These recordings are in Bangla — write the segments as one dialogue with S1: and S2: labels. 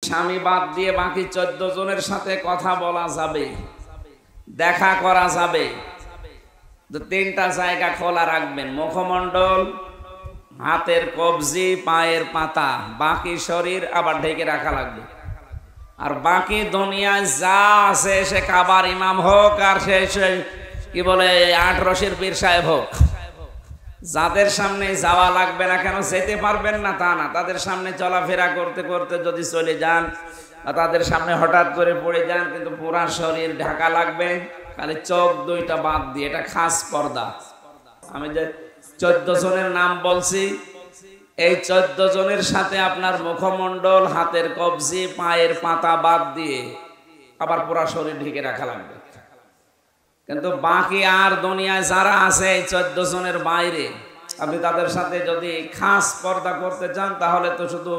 S1: স্বামী বাদ দিয়ে বাকি 14 জনের সাথে কথা বলা যাবে, দেখা করা যাবে। তো 3টা জায়গা খোলা রাখবেন: মুখমণ্ডল, হাতের কবজি, পায়ের পাতা, বাকি শরীর আবার ঢেকে রাখা লাগবে। আর বাকি দুনিয়ায় যা আছে, সে কাবার ইমাম হোক আর সে কি বলে 8 রশির পীর সাহেব হোক, যাদের সামনে যাওয়া লাগবে না কেন, যেতে পারবেন না তা না, তাদের সামনে চলাফেরা করতে করতে যদি চলে যান, তাদের সামনে হঠাৎ করে পড়ে যান, কিন্তু পুরা শরীর ঢাকা লাগবে, খালি চোখ 2টা বাদ দিয়ে। এটা খাস পর্দা। আমি যে 14 জনের নাম বলছি, এই 14 জনের সাথে আপনার মুখমণ্ডল, হাতের কবজি, পায়ের পাতা বাদ দিয়ে আবার পুরা শরীর ঢেকে রাখা লাগবে। কিন্তু বাকি আর দুনিয়ায় যারা আছে এই 14 জনের বাইরে, আপনি তাদের সাথে যদি খাস পর্দা করতে চান, তাহলে তো শুধু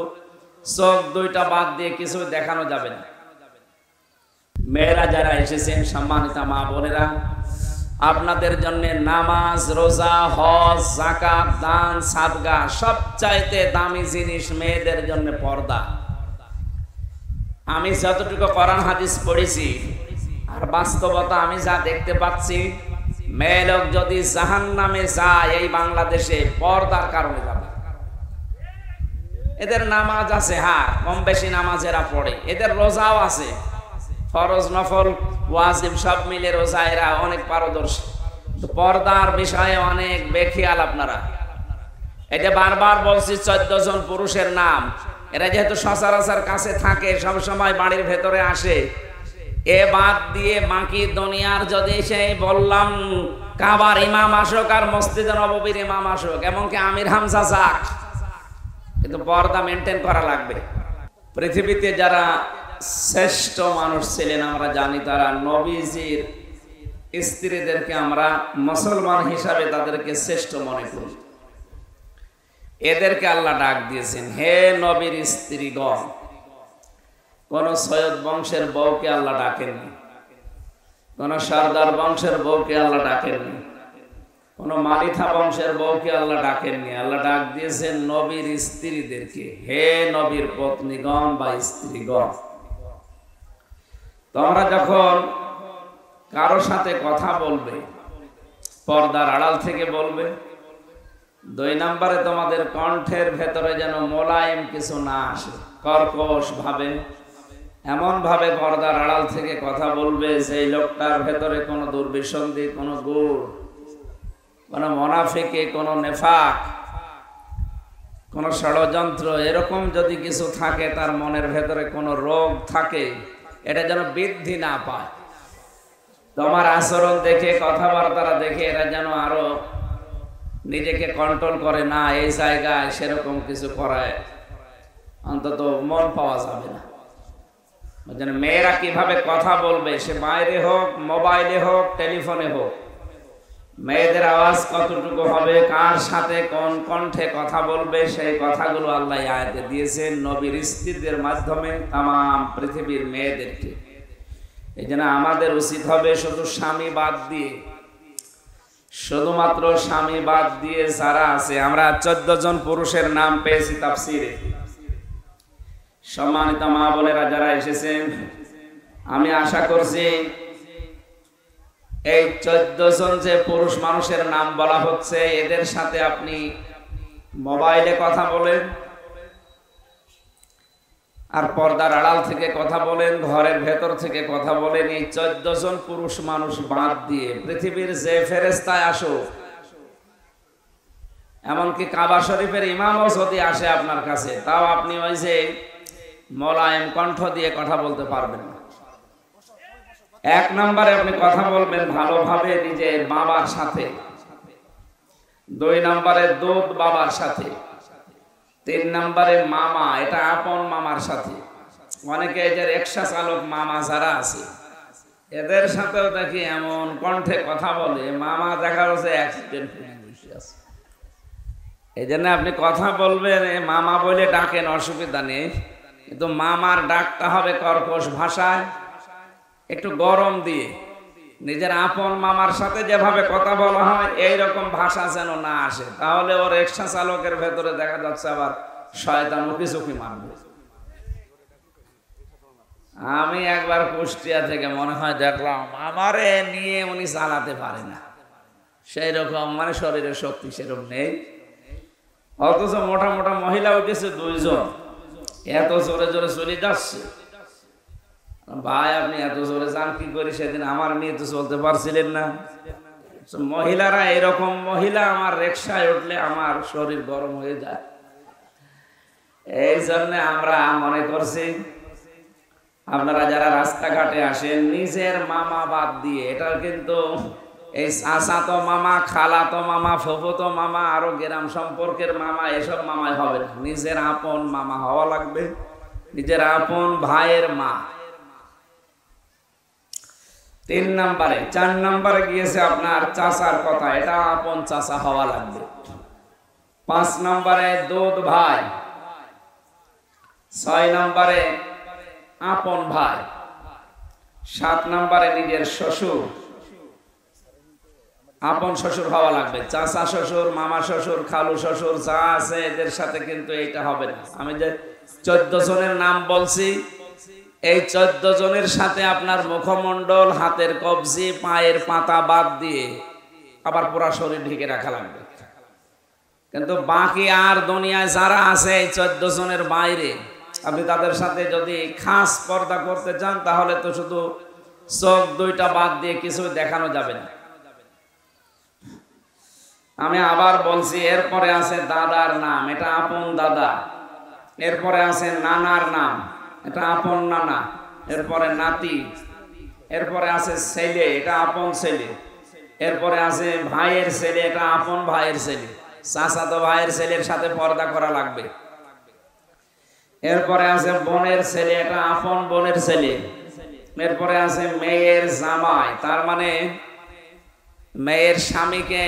S1: চোখ 2টা বাদ দিয়ে কিছু দেখানো যাবে না। মেয়েরা যারা এসেছেন, সম্মানিত মা বোনেরা, আপনাদের জন্য নামাজ, রোজা, হজ, যাকাত, দান, সাদকা, সবচাইতে দামি জিনিস মেয়েদের জন্য পর্দা। আমি যতটুকু কোরআন হাদিস পড়েছি আর বাস্তবতা আমি যা দেখতে পাচ্ছি, মেয়ে লোক যদি জাহান্নামে যায় এই বাংলাদেশে পর্দার কারণে যাবে। এদের নামাজ আছে, হ্যাঁ কম বেশি নামাজ এরা পড়ে, এদের রোজাও আছে, ফরজ নফল ওয়াজিব সব মিলে রোজা এরা অনেক পারদর্শী। পর্দার বিষয়ে অনেক বেখেয়াল আপনারা। এটা বারবার বলছি, 14 জন পুরুষের নাম। এরা যেহেতু সচরাচর কাছে থাকে, সব সময় বাড়ির ভেতরে আসে, এ বাদ দিয়ে বাকি দুনিয়ার যদি সেই বললাম কাবার ইমাম আসুক আর মসজিদে নববীর ইমাম আসুক, এমনকি আমির হামজা যাক, কিন্তু পর্দা মেনটেন করা লাগবে। পৃথিবীতে যারা শ্রেষ্ঠ মানুষ ছিলেন আমরা জানি, তারা নবীজির স্ত্রীদেরকে আমরা মুসলমান হিসাবে তাদেরকে শ্রেষ্ঠ মনে করি। এদেরকে আল্লাহ ডাক দিয়েছেন, হে নবীর স্ত্রীগণ। কোন সৈয়দ বংশের বউকে আল্লাহ ডাকেননি, কোন সর্দার বংশের বউকে আল্লাহ ডাকেননি, কোন মালিথা বংশের বউকে আল্লাহ ডাকেননি। আল্লাহ ডাক দিয়েছেন নবীর স্ত্রীদেরকে, হে নবীর পত্নীগণ বা স্ত্রীগণ। তোমরা যখন কারো সাথে কথা বলবে, পর্দার আড়াল থেকে বলবে। 2 নম্বরে তোমাদের কণ্ঠের ভেতরে যেন মোলায়েম কিছু না আসে, কর্কশ ভাবে, এমন ভাবে পর্দার আড়াল থেকে কথা বলবে সেই লোকটার ভেতরে কোনো দুর্বিসন্ধি, কোনো গুড়, কোনো মুনাফিকি, কোনো নেফাক, কোনো ষড়যন্ত্র, এরকম যদি কিছু থাকে, তার মনের ভেতরে কোনো রোগ থাকে, এটা যেন বৃদ্ধি না পায়। তোমার আচরণ দেখে, কথাবার্তা দেখে এরা যেন আরো নিজেকে কন্ট্রোল করে না, এই জায়গায় সেরকম কিছু করায় অন্তত মন পাওয়া যাবে না। মেয়েরা কিভাবে কথা বলবে, সে বাইরে হোক, মোবাইলে হোক, টেলিফোনে হোক, মেয়েদের আওয়াজ কতটুকু হবে, কার সাথে কোন কণ্ঠে কথা বলবে, সেই কথাগুলো আল্লাহ আয়াতে দিয়েছেন নবীর স্ত্রীদের মাধ্যমে তামাম পৃথিবীর মেয়েদেরকে। এই জন্য আমাদের উচিত হবে শুধু স্বামী বাদ দিয়ে, শুধুমাত্র স্বামী বাদ দিয়ে যারা আছে, আমরা 14 জন পুরুষের নাম পেয়েছি তাফসীরে। সম্মানিত মা বোনেরা যারা এসেছেন, আমি আশা করছি এই 14 জন যে পুরুষ মানুষের নাম বলা হচ্ছে, এদের সাথে আপনি মোবাইলে কথা বলেন, আর পর্দার আড়াল থেকে কথা বলেন, ঘরের ভেতর থেকে কথা বলেন। এই 14 জন পুরুষ মানুষ বাদ দিয়ে পৃথিবীর যে ফেরেশতায় আসুক, এমনকি কাবা শরীফের ইমামও যদি আসে আপনার কাছে, তাও আপনি ওই যে মোলায়েম কণ্ঠ দিয়ে কথা বলতে পারবেন না। 1 নম্বরে আপনি কথা বলবেন ভালোভাবে নিজের বাবার সাথে, 2 নম্বরে দুধ বাবার সাথে, 3 নম্বরে মামা, এটা আপন মামার সাথে। অনেকে যে রিকশা চালক মামা যারা আছে, এদের সাথেও দেখি এমন কণ্ঠে কথা বলে, মামা দেখা যাচ্ছে অ্যাক্সিডেন্ট হয়ে বসে আছে। এই জন্য আপনি কথা বলবেন, মামা বলে ডাকেন, অসুবিধা নেই, কিন্তু মামার ডাকটা হবে কর্কশ ভাষায়, একটু গরম দিয়ে। নিজের আপন মামার সাথে যেভাবে কথা বলা হয় এইরকম ভাষা যেন না আসে, তাহলে ওর রিকশা চালকের ভেতরে দেখা যাচ্ছে আবার শয়তান উকি ঝুঁকি মারবে। আমি একবার কুষ্টিয়া থেকে মনে হয় দেখলাম আমারে নিয়ে উনি চালাতে পারে না, সেই রকম মানে শরীরের শক্তি সেরকম নেই। অথচ মোটা মোটা মহিলা উঠেছে 2 জন, এত জোরে জোরে চলে যাচ্ছে। ভাই আপনি এত জোরে যান কি করি? সেদিন আমার নিয়ে তো চলতে পারছিলেন না। মহিলারা এরকম মহিলা আমার রিকশায় উঠলে আমার শরীর গরম হয়ে যায়। এই জন্য আমরা মনে করছি আপনারা যারা রাস্তাঘাটে আসেন নিজের মামা বাদ দিয়ে, এটা কিন্তু এই চাচাতো মামা, খালাতো মামা, ফুফুতো মামা, আরো গ্রাম সম্পর্কের মামা, এসব মামাই হবে না। নিজের আপন মামা হওয়া লাগবে, নিজের আপন ভাইয়ের মা। 3 নম্বরে, 4 নম্বরে গিয়েছে আপনার চাচার কথা, এটা আপন চাচা হওয়া লাগবে। 5 নম্বরে দুধ ভাই। 6 নম্বরে আপন ভাই। 7 নম্বরে নিজের শ্বশুর, আপন শ্বশুর হওয়া লাগবে। চাচা শ্বশুর, মামা শ্বশুর, খালু শ্বশুর যা আছে এদের সাথে কিন্তু এইটা হবে না। আমি যে 14 জনের নাম বলছি, এই 14 জনের সাথে আপনার মুখমণ্ডল, হাতের কবজি, পায়ের পাতা বাদ দিয়ে আবার পুরা শরীর ঢেকে রাখা লাগবে। কিন্তু বাকি আর দুনিয়ায় যারা আছে এই 14 জনের বাইরে, আপনি তাদের সাথে যদি খাস পর্দা করতে চান তাহলে তো শুধু চোখ 2টা বাদ দিয়ে কিছু দেখানো যাবে না। আমি আবার বলছি, এরপরে আছে দাদার নাম, এটা আপন দাদা। এরপরে আছে নানার নাম, এটা আপন নানা। এরপরে নাতি। এরপরে আছে ছেলে, এটা আপন ছেলে। এরপরে আছে ভাইয়ের ছেলে, এটা আপন ভাইয়ের ছেলে। চাচাতো ভাইয়ের ছেলের সাথে পর্দা করা লাগবে। এরপরে আছে বোনের ছেলে, এটা আপন বোনের ছেলে। এরপরে আছে মেয়ের জামাই, তার মানে মেয়ের স্বামীকে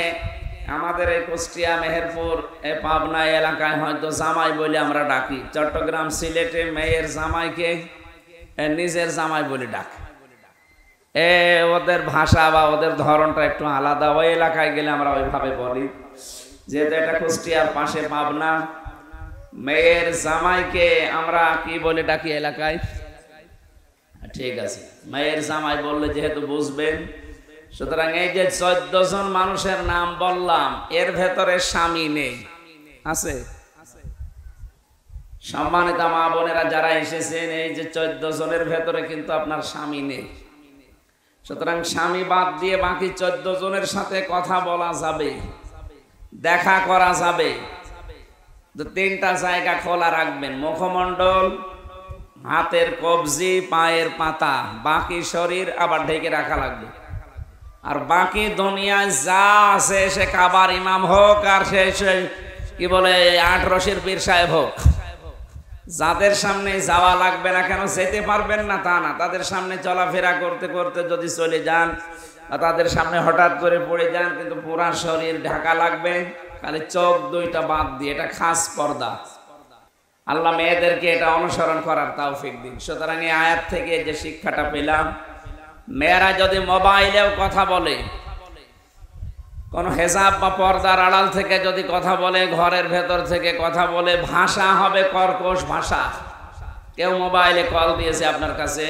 S1: আমাদের এই কুষ্টিয়া, মেহেরপুর, এই পাবনা এলাকায় হয়তো জামাই বলে আমরা ডাকি। চট্টগ্রাম, সিলেটে মেয়ের জামাইকে নিজের জামাই বলে ডাকে। ওদের ভাষা বা ওদের ধরনটা একটু আলাদা। ওই এলাকায় গেলে আমরা ওইভাবে বলি। যেহেতু এটা কুষ্টিয়ার পাশে পাবনা, মেয়ের জামাইকে আমরা কি বলে ডাকি এলাকায়? ঠিক আছে, মেয়ের জামাই বললে যেহেতু বুঝবেন, সুতরাং এই যে 14 জন মানুষের নাম বললাম, এর ভেতরে স্বামী নেই, আছে? সম্মানিত মা বোনেরা যারা এসেছেন, এই যে 14 জনের ভেতরে কিন্তু আপনার স্বামী নেই। সুতরাং স্বামী বাদ দিয়ে বাকি 14 জনের সাথে কথা বলা যাবে, দেখা করা যাবে। তো 3টা জায়গা খোলা রাখবেন: মুখমণ্ডল, হাতের কবজি, পায়ের পাতা। বাকি শরীর আবার ঢেকে রাখা লাগবে। আর বাকি দুনিয়ায় যা আছে, সে কাবার ইমাম হোক আর সে কি বলে 8 রশির পীর সাহেব হোক, যাদের সামনে যাওয়া লাগবে না কেন, যেতে পারবেন না তা না, তাদের সামনে চলাফেরা করতে করতে যদি চলে যান, তাদের সামনে হঠাৎ করে পড়ে যান, কিন্তু পুরা শরীর ঢাকা লাগবে, খালি চোখ 2টা বাদ দিয়ে। এটা খাস পর্দা। আল্লাহ মেয়েদেরকে এটা অনুসরণ করার তৌফিক দিন। সুতরাং এই আয়াত থেকে যে শিক্ষাটা পেলাম, মেয়েরা যদি মোবাইলেও কথা বলে, কোন হেজাব বা পর্দার আড়াল থেকে যদি কথা বলে, ঘরের ভেতর থেকে কথা বলে, ভাষা হবে কর্কশ ভাষা। কেউ মোবাইলে কল দিয়েছে আপনার কাছে,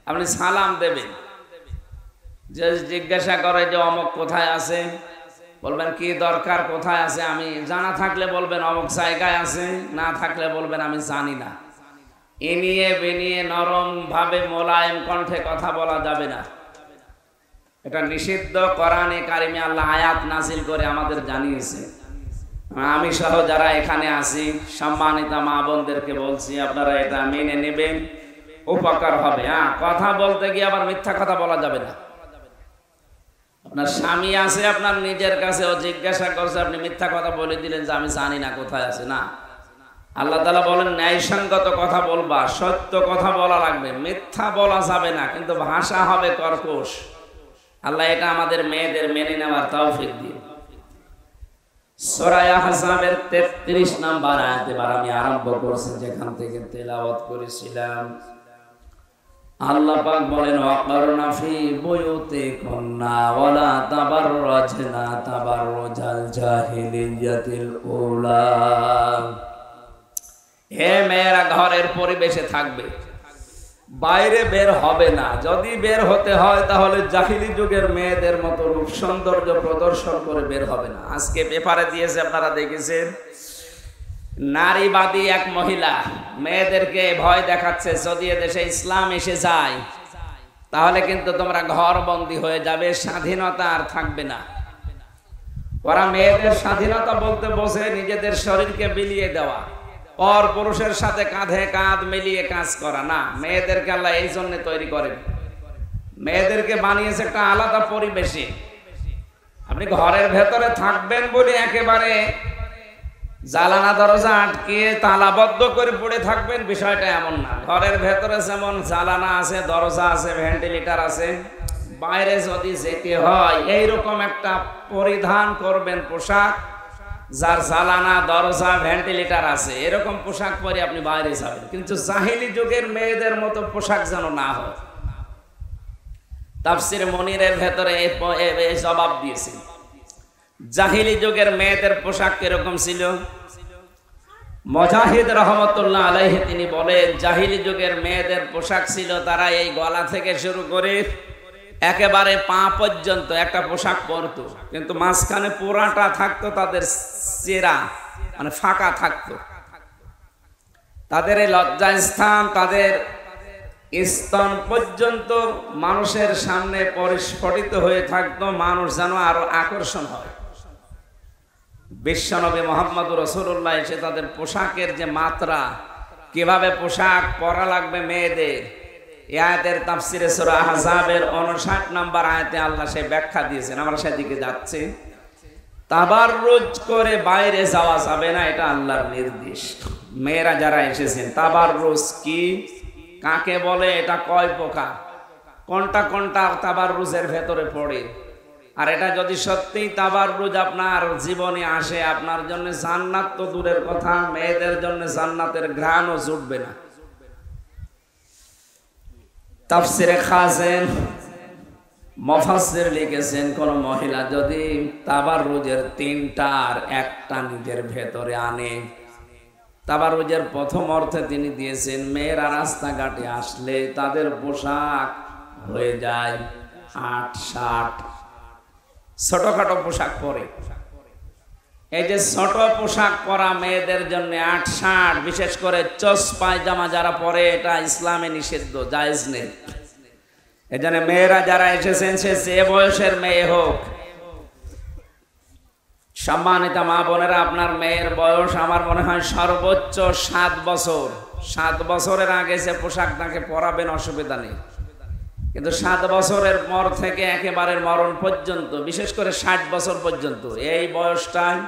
S1: আপনি সালাম দেবেন। যে জিজ্ঞাসা করে যে অমুক কোথায় আছে, বলবেন কি দরকার, কোথায় আছে? আমি জানা থাকলে বলবেন অমুক জায়গায় আছে, না থাকলে বলবেন আমি জানি না। এনিয়ে বেনিয়ে নরম ভাবে মোলায়েম কণ্ঠে কথা বলা যাবে না। এটা নিষিদ্ধ। কোরআনে কারিমে আল্লাহ আয়াত নাজিল করে আমাদের জানিয়েছে। আমি সহ যারা এখানে আছি, সম্মানিত মা বোনদেরকে বলছি, আপনারা এটা মেনে নেবেন, উপকার হবে। কথা বলতে গিয়ে আবার মিথ্যা কথা বলা যাবে না। আপনার স্বামী আছে আপনার নিজের কাছে, ও জিজ্ঞাসা করছে, আপনি মিথ্যা কথা বলে দিলেন যে আমি জানি না কোথায় আছে। না, আল্লাহ তাআলা বলেন ন্যায়সঙ্গত কথা বলবা, সত্য কথা বলা লাগবে, মিথ্যা বলা যাবে না, কিন্তু ভাষা হবে কর্কশ। আল্লাহ এটা আমাদের মেয়েদের মেনে নেওয়ার তৌফিক দিন। সূরা আহজাবের 33 নম্বর আয়াতে আমি আরম্ভ করেছি, যেখান থেকে তেলাওয়াত করেছিলাম। আল্লাহ পাক বলেন, ওয়াকরনা ফি বুয়ুতিকুন্না ওয়ালা তাবাররাজনা তাবাররুজাল জাহিলিয়াতিল উলা। হে মেয়েরা ঘরের পরিবেশে থাকবে, বাইরে বের হবে না। যদি বের হতে হয় তাহলে জাহিলি যুগের মেয়েদের মতো রূপ সৌন্দর্য প্রদর্শন করে বের হবে না। আজকে পেপারে দিয়েছে, আপনারা দেখেছেন, নারীবাদী এক মহিলা মেয়েদেরকে ভয় দেখাচ্ছে, যদি এদেশে ইসলাম এসে যায় তাহলে কিন্তু তোমরা ঘর বন্দী হয়ে যাবে, স্বাধীনতা আর থাকবে না। ওরা মেয়েদের স্বাধীনতা বলতে বসে নিজেদের শরীরকে বিলিয়ে দেওয়া, পর পুরুষের সাথে কাঁধে কাঁধ মিলিয়ে কাজ করা না। মেয়েদেরকে আল্লাহ এই জন্য তৈরি করেন, মেয়েদেরকে বানিয়েছে একটা আলাদা পরিবেশে। আপনি ঘরের ভেতরে থাকবেন বলে একেবারে জানালা দরজা আটকিয়ে তালাবদ্ধ করে পড়ে থাকবেন, বিষয়টা এমন না। ঘরের ভেতরে যেমন জানালা আছে, দরজা আছে, ভেন্টিলেটর আছে, বাইরে যদি যেতে হয় এইরকম একটা পরিধান করবেন পোশাক, যার জানালা দরজা ভেন্টিলেটর আছে, এরকম পোশাক পরে আপনি বাইরে যাবেন। কিন্তু জাহিলি যুগের মেয়েদের মতো পোশাক যেন না হয়। তাফসির মনিরের ভেতরে এই জবাব দিয়েছে। জাহিলি যুগের মেয়েদের পোশাক কিরকম ছিল? মুজাহিদ রহমতুল্লাহ আলাইহি তিনি বলেন, জাহিলি যুগের মেয়েদের পোশাক ছিল, তারা এই গলা থেকে শুরু করে একেবারে পা পর্যন্ত একটা পোশাক পরতো, কিন্তু মাঝখানে পুরাটা থাকতো তাদের চেরা, মানে ফাঁকা থাকতো। তাদের এই লজ্জাস্থান, তাদের স্তন পর্যন্ত মানুষের সামনে পরিস্ফুটিত হয়ে থাকতো, মানুষ যেন আরো আকর্ষণ হয়। বিশ্বনবী মুহাম্মদুর রাসূলুল্লাহ এসে তাদের পোশাকের যে মাত্রা, কিভাবে পোশাক পরা লাগবে মেয়েদের, এই আয়াতের তাফসিরে সূরা আহজাবের 59 নম্বর আয়াতে আল্লাহ সেই ব্যাখ্যা দিয়েছেন। আমরা সেদিকে যাচ্ছি। তাবাররুজ করে বাইরে যাওয়া যাবে না, এটা আল্লাহর নির্দেশ। মেয়েরা যারা এসেছেন, তাবাররুজ কি, কাকে বলে, এটা কয় প্রকার, কোনটা কোনটা তাবাররুজের ভেতরে পড়ে, আর এটা যদি সত্যি তাবাররুজ আপনার জীবনে আসে, আপনার জন্য জান্নাত তো দূরের কথা, মেয়েদের জন্য জান্নাতের ঘ্রাণও জুটবে না। তাফসিরে খাজেন মুফাসসির লিখেছেন, কোন মহিলা যদি তাবাররুজের তিনটার একটা নিজের ভেতরে আনে, তাবাররুজের প্রথম অর্থে তিনি দিয়েছেন, মেয়েরা রাস্তাঘাটে আসলে তাদের পোশাক হয়ে যায় ৮-৬, ছোটখাটো পোশাক পরে। এই যে ছোট পোশাক পরা মেয়েদের জন্য ৮-৬, বিশেষ করে চোস পায়জামা যারা পরে, এটা ইসলামে নিষিদ্ধ, জায়েজ নেই। এজন্য মেয়েরা যারা এসেছেন, সে যে বয়সের মেয়ে হোক, সম্মানিত মা বোনেরা, আপনার মেয়ের বয়স আমার মনে হয় সর্বোচ্চ ৭ বছর। ৭ বছরের আগে যে পোশাক তাকে পরাবেন, অসুবিধা নেই। কিন্তু ৭ বছরের পর থেকে একেবারে মরণ পর্যন্ত, বিশেষ করে ৬০ বছর পর্যন্ত, এই বয়সটায়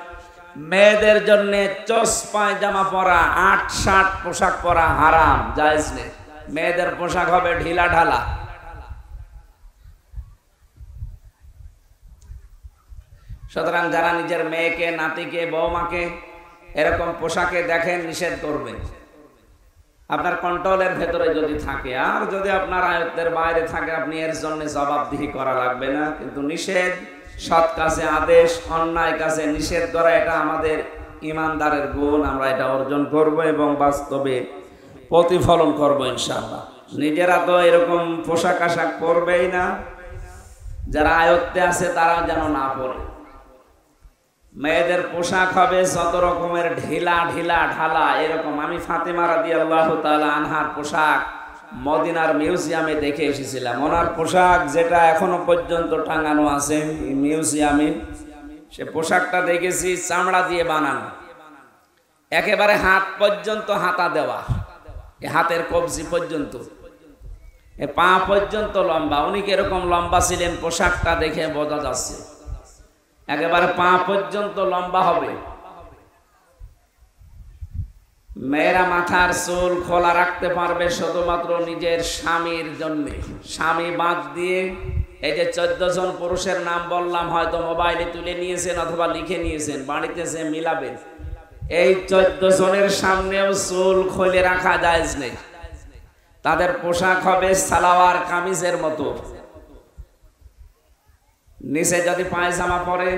S1: মেয়েদের জন্য চোস পায়জামা পরা, ৮-৬ পোশাক পরা হারাম, জায়েজ নেই। মেয়েদের পোশাক হবে ঢিলা ঢালা। সুতরাং যারা নিজের মেয়েকে, নাতিকে, বৌমাকে এরকম পোশাকে দেখেন, নিষেধ করবেন। আপনার কন্ট্রোলের ভেতরে যদি থাকে, আর যদি আপনার আয়ত্তের বাইরে থাকে, আপনি এর জন্য জবাবদিহি করা লাগবে না। কিন্তু নিষেধ, সৎ কাজে আদেশ, অন্যায় কাজে নিষেধ করা, এটা আমাদের ইমানদারের গুণ। আমরা এটা অর্জন করব এবং বাস্তবে প্রতিফলন করব ইনশাআল্লাহ। নিজেরা তো এরকম পোশাক আশাক পরবেই না, যারা আয়ত্তে আছে তারাও যেন না পরে। মেয়েদের পোশাক হবে যত রকমের ঢিলা ঢিলা ঢালা এরকম। আমি ফাতেমা রাদিয়াল্লাহু তাআলা আনহার পোশাক মদিনার মিউজিয়ামে দেখে এসেছিলাম। ওনার পোশাক যেটা এখনো পর্যন্ত টাঙানো আছে মিউজিয়ামে, সে পোশাকটা দেখেছি চামড়া দিয়ে বানানো, একেবারে হাত পর্যন্ত হাতা দেওয়া, হাতের কবজি পর্যন্ত, পা পর্যন্ত লম্বা। উনি কিরকম লম্বা ছিলেন পোশাকটা দেখে বোঝা যাচ্ছে, একেবারে পা পর্যন্ত লম্বা হবে। মেয়েরা মাথার চুল খোলা রাখতে পারবে শুধুমাত্র নিজের স্বামীর জন্য, স্বামী বাদ দিয়ে। এই যে 14 জন পুরুষের নাম বললাম, হয়তো মোবাইলে তুলে নিয়েছেন অথবা লিখে নিয়েছেন, বাড়িতে যে মিলাবেন। এই 14 জনের সামনেও চুল খুলে রাখা জায়েজ নেই। তাদের পোশাক হবে সালোয়ার কামিজের মতো, নিচে যদি পায়জামা পরে,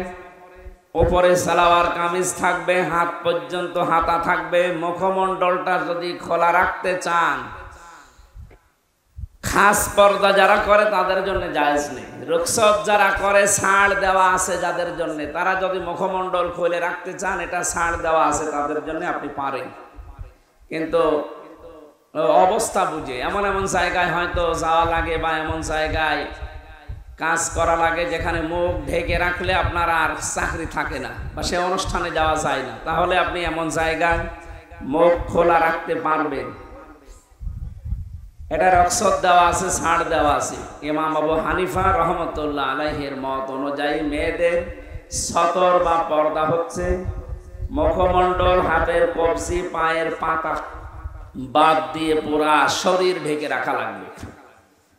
S1: উপরে সালোয়ার কামিজ থাকবে, হাত পর্যন্ত হাতা থাকবে। মুখমণ্ডলটা যদি খোলা রাখতে চান, খাস পর্দা যারা করে তাদের জন্য জায়েজ নেই। রুখসত যারা করে ছাড় দেওয়া আছে যাদের জন্য, তারা যদি মুখমণ্ডল খুলে রাখতে চান এটা ছাড় দেওয়া আছে তাদের জন্য, আপনি পারেন। কিন্তু অবস্থা বুঝে এমন এমন জায়গায় হয়তো যাওয়া লাগে বা এমন জায়গায় কাজ করা লাগে যেখানে মুখ ঢেকে রাখলে আপনার আর চাকরি থাকে না বা সে অনুষ্ঠানে যাওয়া যায় না, তাহলে আপনি এমন জায়গায় মুখ খোলা রাখতে পারবেন। এটা রুখসত দেওয়া আছে, ছাড় দেওয়া আছে। ইমাম আবু হানিফা রহমতুল্লাহ আলাইহির মত অনুযায়ী মেয়েদের সতর বা পর্দা হচ্ছে মুখমণ্ডল, হাতের কবজি, পায়ের পাতা বাদ দিয়ে পুরা শরীর ঢেকে রাখা লাগবে।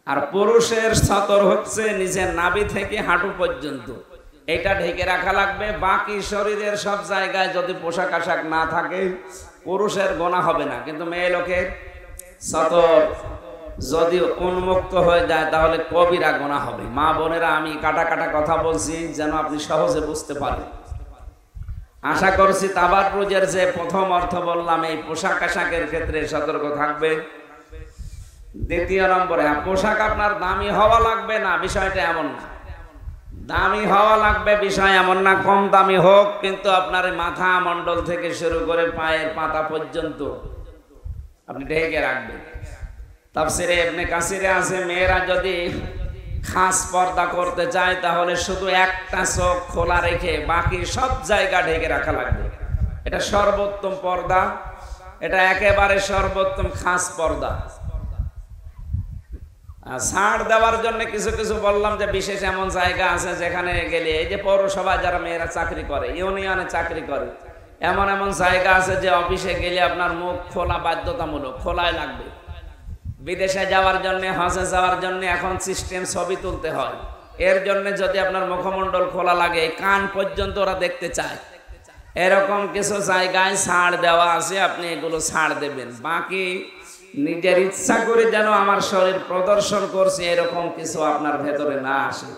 S1: আর পুরুষের সতর হচ্ছে নিজের নাভি থেকে হাঁটু পর্যন্ত, এটা ঢেকে রাখা লাগবে। বাকি শরীরের সব জায়গায় যদি পোশাক আশাক না থাকে পুরুষের গোনা হবে না, কিন্তু মেয়ে লোকের সতর যদি উন্মুক্ত হয়ে যায় তাহলে কবিরা গোনা হবে। মা বোনেরা, আমি কাটা কাটা কথা বলছি যেন আপনি সহজে বুঝতে পারেন। আশা করছি তাবাররুজের যে প্রথম অর্থ বললাম এই পোশাক আশাকের ক্ষেত্রে সতর্ক থাকবে। দ্বিতীয় নম্বরে, পোশাক আপনার দামি হওয়া লাগবে না, বিষয়টা এমন না। দামি হওয়া লাগবে বিষয় এমন না, কম দামি হোক কিন্তু আপনার মাথা মণ্ডল থেকে শুরু করে পায়ের পাতা পর্যন্ত আপনি ঢেকে রাখবেন। তাফসিরে ইবনে কাসিরে আছে মেয়েরা যদি খাস পর্দা করতে চায় তাহলে শুধু একটা চোখ খোলা রেখে বাকি সব জায়গা ঢেকে রাখা লাগবে। এটা সর্বোত্তম পর্দা, এটা একেবারে সর্বোত্তম খাস পর্দা। ছাড় দেওয়ার জন্য কিছু কিছু বললাম যে বিশেষ এমন জায়গা আছে যেখানে গেলে, এই যে পৌরসভায় যারা মেয়েরা চাকরি করে, ইউনিয়নে চাকরি করে, এমন এমন জায়গা আছে যে অফিসে গেলে আপনার মুখ খোলা বাধ্যতামূলক, খোলাই লাগবে। বিদেশে যাওয়ার জন্য, হজে যাওয়ার জন্য এখন সিস্টেম ছবি তুলতে হয়, এর জন্য যদি আপনার মুখমণ্ডল খোলা লাগে কান পর্যন্ত ওরা দেখতে চায়, এরকম কিছু জায়গায় ছাড় দেওয়া আছে, আপনি এগুলো ছাড় দেবেন। বাকি নিজের ইচ্ছা করে যেন আমার শরীর প্রদর্শন করছে এরকম কিছু আপনার ভেতরে না আসে।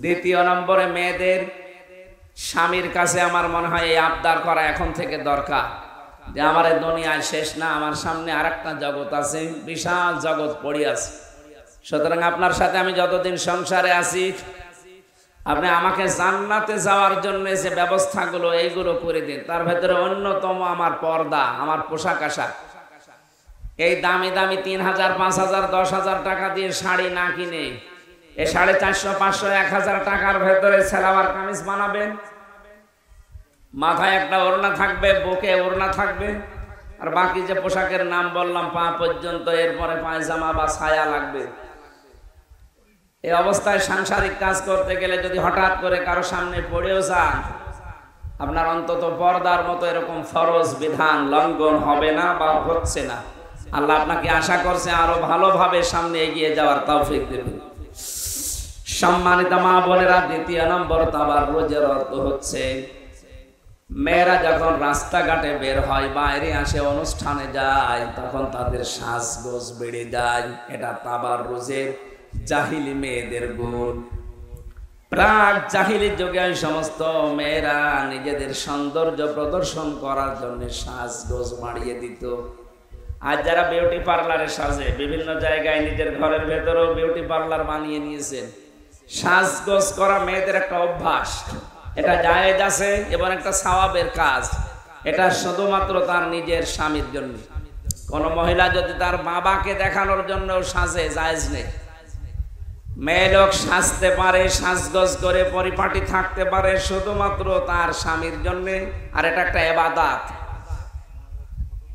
S1: দ্বিতীয় নম্বরে, মেয়েদের স্বামীর কাছে আমার মনে হয় এই আবদার করা এখন থেকে দরকার যে আমার এই দুনিয়ায় শেষ না, আমার সামনে আরেকটা জগৎ আছে, বিশাল জগৎ পড়ে আছে। সুতরাং আপনার সাথে আমি যতদিন সংসারে আছি আপনি আমাকে জান্নাতে যাওয়ার জন্য যে ব্যবস্থাগুলো এইগুলো করে দিন। তার ভেতরে অন্যতম আমার পর্দা, আমার পোশাক আশাক। এই দামি দামি ৩,০০০, ৫,০০০, ১০,০০০ টাকা দিয়ে শাড়ি না কিনে এই ৪৫০, ৫০০, ১,০০০ টাকার ভেতরে সালোয়ার কামিজ বানাবেন, মাথায় একটা ওড়না থাকবে, বুকে ওড়না থাকবে, আর বাকি যে পোশাকের নাম বললাম পা পর্যন্ত, এরপরে পায়জামা বা ছায়া লাগবে। এই অবস্থায় সাংসারিক কাজ করতে গেলে যদি হঠাৎ করে কারো সামনে পড়েও যান, আপনার অন্তত পর্দার মতো এরকম ফরজ বিধান লঙ্ঘন হবে না বা হচ্ছে না। আল্লাহ আপনাকে আশা করছে আরো ভালোভাবে সামনে এগিয়ে যাওয়ার তৌফিক দেবেন। সম্মানিত মা বোনেরা, দ্বিতীয় নম্বর তাবাররুজের অর্থ হচ্ছে মেয়েরা যখন রাস্তাঘাটে বের হয়, বাইরে আসে, অনুষ্ঠানে যায়, তখন তাদের সাজগোজ বেড়ে যায়। এটা তাবাররুজের জাহিলি মেয়েদের গুণ। প্রাক জাহিলি যুগে সমস্ত মেয়েরা নিজেদের সৌন্দর্য প্রদর্শন করার জন্য সাজগোজ বাড়িয়ে দিত। আজ যারা বিউটি পার্লারে সাজে, বিভিন্ন জায়গায় নিজের ঘরের ভেতরেও বিউটি পার্লার বানিয়ে নিয়েছেন। সাজগোজ করা মেয়েদের একটা অভ্যাস, এটা জায়েজ আছে এবং একটা সওয়াবের কাজ। এটা শুধুমাত্র তার নিজের স্বামীর জন্য। কোন মহিলা যদি তার বাবাকে দেখানোর জন্য সাজে, জায়েজ নেই। মেয়ে লোক সাজতে পারে, সাজগোজ করে পরিপাটি থাকতে পারে শুধুমাত্র তার স্বামীর জন্য, আর এটা একটা ইবাদত।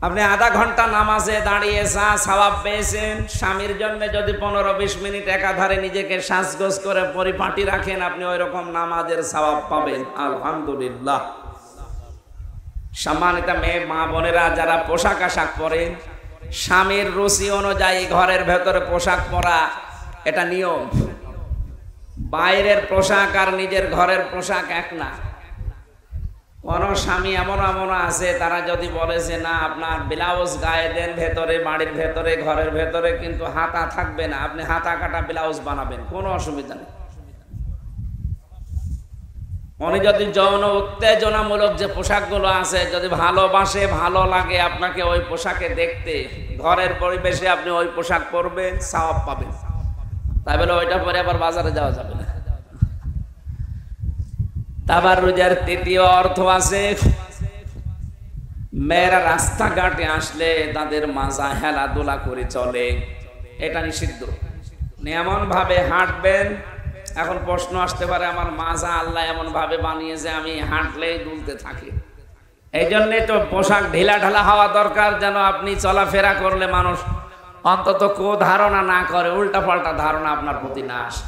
S1: আপনি আধা ঘন্টা নামাজে দাঁড়িয়ে যা সওয়াব পেয়েছেন, স্বামীর জন্য যদি 15-20 মিনিট একাধারে নিজেকে সাজগোজ করে পরিপাটি রাখেন, আপনি ওই রকম নামাজের সওয়াব পাবেন। আলহামদুলিল্লাহ। সম্মানিত মেয়ে মা বোনেরা, যারা পোশাক আশাক পরেন, স্বামীর রুচি অনুযায়ী ঘরের ভেতরে পোশাক পরা এটা নিয়ম। বাইরের পোশাক আর নিজের ঘরের পোশাক এক না। কোন স্বামী এমন এমন আছে তারা যদি বলে যে না, আপনার ব্লাউজ গায়ে দেন ভেতরে, বাড়ির ভেতরে, ঘরের ভেতরে, কিন্তু হাতা থাকবে না, আপনি হাতা কাটা ব্লাউজ বানাবেন, কোনো অসুবিধা নেই। উনি যদি যৌন উত্তেজনামূলক যে পোশাকগুলো আছে যদি ভালোবাসে, ভালো লাগে আপনাকে ওই পোশাকে দেখতে, ঘরের পরিবেশে আপনি ওই পোশাক পরবেন, সওয়াব পাবেন। তাই বলে ওইটা পরে আবার বাজারে যাওয়া যাবে না। তাবাররুজের তৃতীয় অর্থ আছে, মেয়েরা রাস্তাঘাটে আসলে তাদের মাজা হেলাদোলা করে চলে, এটা নিষিদ্ধ। এমন ভাবে হাঁটবেন, এখন প্রশ্ন আসতে পারে আমার মাজা আল্লাহ এমন ভাবে বানিয়েছে আমি হাঁটলেই দুলতে থাকি, এই জন্যে তো পোশাক ঢিলা ঢালা হওয়া দরকার, যেন আপনি চলাফেরা করলে মানুষ অন্তত ধারণা না করে, উল্টা পাল্টা ধারণা আপনার প্রতি না আসে।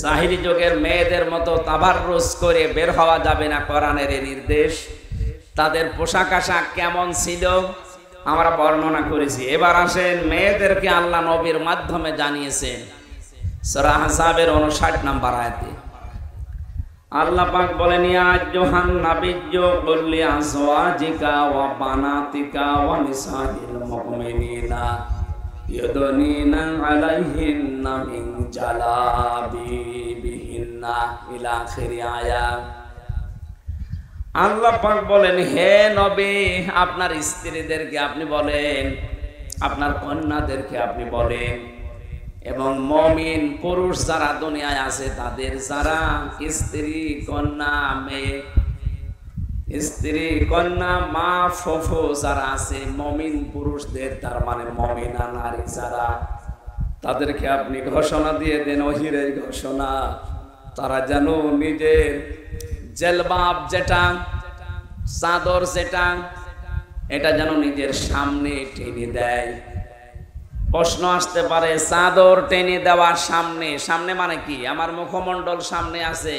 S1: জাহিরি যুগের মেয়েদের মতো তাবাররুজ করে বের হওয়া যাবে না, কোরআনের এই নির্দেশ। তাদের পোশাক আশাক কেমন ছিল আমরা বর্ণনা করেছি। এবার আসেন মেয়েদেরকে আল্লাহ নবীর মাধ্যমে জানিয়েছেন। সূরা আহজাবের 59 নম্বর আয়াতে আল্লাহ পাক বলেন, ইয়া আইয়ুহান নাবিয়্যু কুল লিআজওয়াজিকা ওয়া বানাতিকা ওয়া নিসাইল মুমিনিনা ইয়াদুনিনা আলাইহিন্না মিন জালাবিবিহিন্না ইলা আখিরি আয়াত। আল্লাহ পাক বলেন, হে নবী, আপনার স্ত্রীদেরকে আপনি বলেন, আপনার কন্যাদেরকে আপনি বলেন, এবং মুমিন পুরুষ যারা দুনিয়ায় আছে তাদের যারা স্ত্রী কন্যা মেয়ে, স্ত্রী কন্যা মা ফুফু যারা আছে মুমিন পুরুষদের, তার মানে মুমিনা নারী যারা, তাদেরকে আপনি ঘোষণা দিয়ে দেন, ওহিরের ঘোষণা, তারা যেন নিজের জেলবাব যেটা, চাদর যেটা, এটা যেন নিজের সামনে টেনে দেয়। প্রশ্ন আসতে পারে, চাদর টেনে দেওয়ার সামনে, সামনে মানে কি? আমার মুখমণ্ডল সামনে আছে,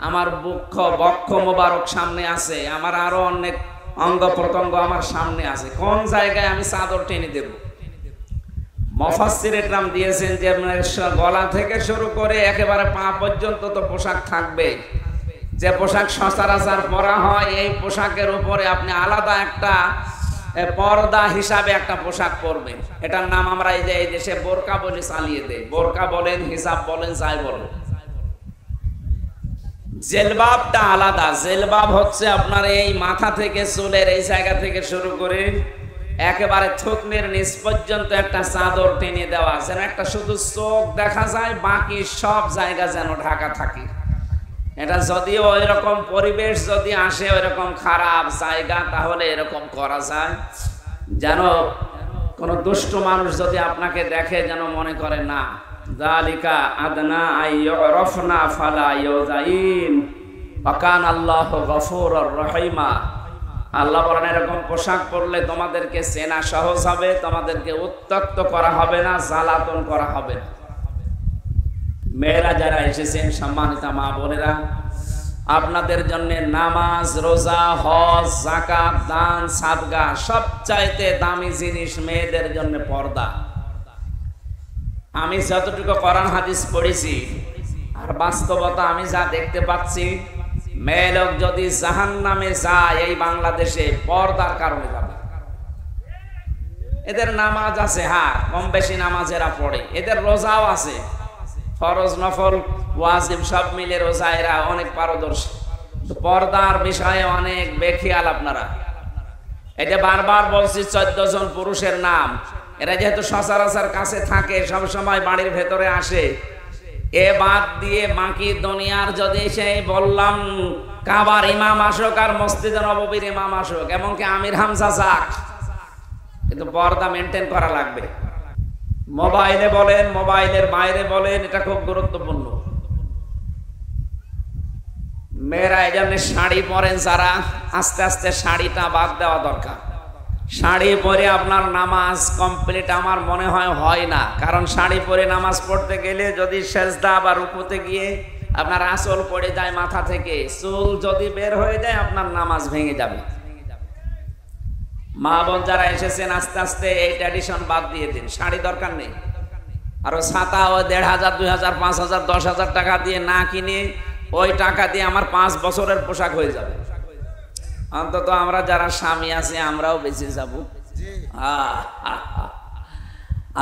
S1: আমার বক্ষ মোবারক সামনে আছে, আমার আরো অনেক অঙ্গ প্রত্যঙ্গ আমার সামনে আছে, কোন জায়গায় আমি চাদর টেনে দেব? মুফাসসির ইকরাম দিয়েছেন যে গলা থেকে শুরু করে একেবারে পা পর্যন্ত তো পোশাক থাকবে। যে পোশাক সচরাচর পরা হয় এই পোশাকের উপরে আপনি আলাদা একটা পর্দা হিসাবে একটা পোশাক পরবেন। এটার নাম আমরা এই যে এই দেশে বোরকা বলে চালিয়ে দেয়, বোরকা বলেন, হিজাব বলেন, যাই বলেন। জেলবাবটা আলাদা। জেলবাব হচ্ছে আপনার এই মাথা থেকে চুলের এই জায়গা থেকে শুরু করে একেবারে থুতনির নিচ পর্যন্ত একটা চাদর টেনে দেওয়া, যেন একটা শুধু চোখ দেখা যায়, বাকি সব জায়গা যেন ঢাকা থাকে। এটা যদিও ওই রকম পরিবেশ যদি আসে, ওই রকম খারাপ জায়গা, তাহলে এরকম করা যায়, যেন কোনো দুষ্ট মানুষ যদি আপনাকে দেখে যেন মনে করে না, যালিকা আদনা আইয়ুরফনা ফালা ইউযাইন ওয়া কানা আল্লাহু গফুরুর রহিমা। আল্লাহ বলেন, এরকম পোশাক পরলে তোমাদেরকে চেনা সহজ হবে, তোমাদেরকে উত্ত্যক্ত করা হবে না, জ্বালাতন করা হবে না। মেয়েরা যারা এসেছেন, সম্মানিতা মা বোনেরা, আপনাদের জন্য নামাজ, রোজা, হজ, যাকাত, দান, সাদকা, সবচাইতে দামি জিনিস মেয়েদের জন্য পর্দা। আমি যতটুকু কোরআন হাদিস পড়েছি আর বাস্তবতা আমি যা দেখতে পাচ্ছি, মেয়ে লোক যদি জাহান্নামে যায় এই বাংলাদেশে পর্দার কারণে যাবে। এদের নামাজ আছে, হ্যাঁ কম বেশি নামাজেরা পড়ে, এদের রোজাও আছে, ফরজ নফল ওয়াজিব সব মিলে রোজা এরা অনেক পারদর্শী। পর্দার বিষয়ে অনেক বেখেয়াল আপনারা। এটা বারবার বলছি, 14 জন পুরুষের নাম। এরা যেহেতু সচরাচর কাছে থাকে, সব সময় বাড়ির ভেতরে আসে, এ বাদ দিয়ে বাকি দুনিয়ার যদি সেই বললাম কাবার ইমাম আসুক আর মসজিদে নববীর ইমাম আসুক, এমনকি আমির হামজা যাক, কিন্তু পর্দা মেনটেন করা লাগবে। মোবাইলে বলেন, মোবাইলের বাইরে বলেন, এটা খুব গুরুত্বপূর্ণ। মেয়েরা এই জন্য শাড়ি পরেন যারা, আস্তে আস্তে শাড়িটা বাদ দেওয়া দরকার। শাড়ি পরে আপনার নামাজ কমপ্লিট আমার মনে হয় না, কারণ শাড়ি পরে নামাজ পড়তে গেলে যদি সেজদা বা রুকুতে গিয়ে আপনার আঁচল পড়ে যায় মাথা থেকে, চুল যদি বের হয়ে যায়, আপনার নামাজ ভেঙে যাবে। মা বোন যারা এসেছেন আস্তে আস্তে এই ট্র্যাডিশন বাদ দিয়ে দিন, শাড়ি দরকার নেই। আরো ছাতা ওই 1500, 2000, 5000, 10,000 টাকা দিয়ে না কিনে ওই টাকা দিয়ে আমার 5 বছরের পোশাক হয়ে যাবে। অন্তত আমরা যারা স্বামী আছি আমরাও বেঁচে যাব।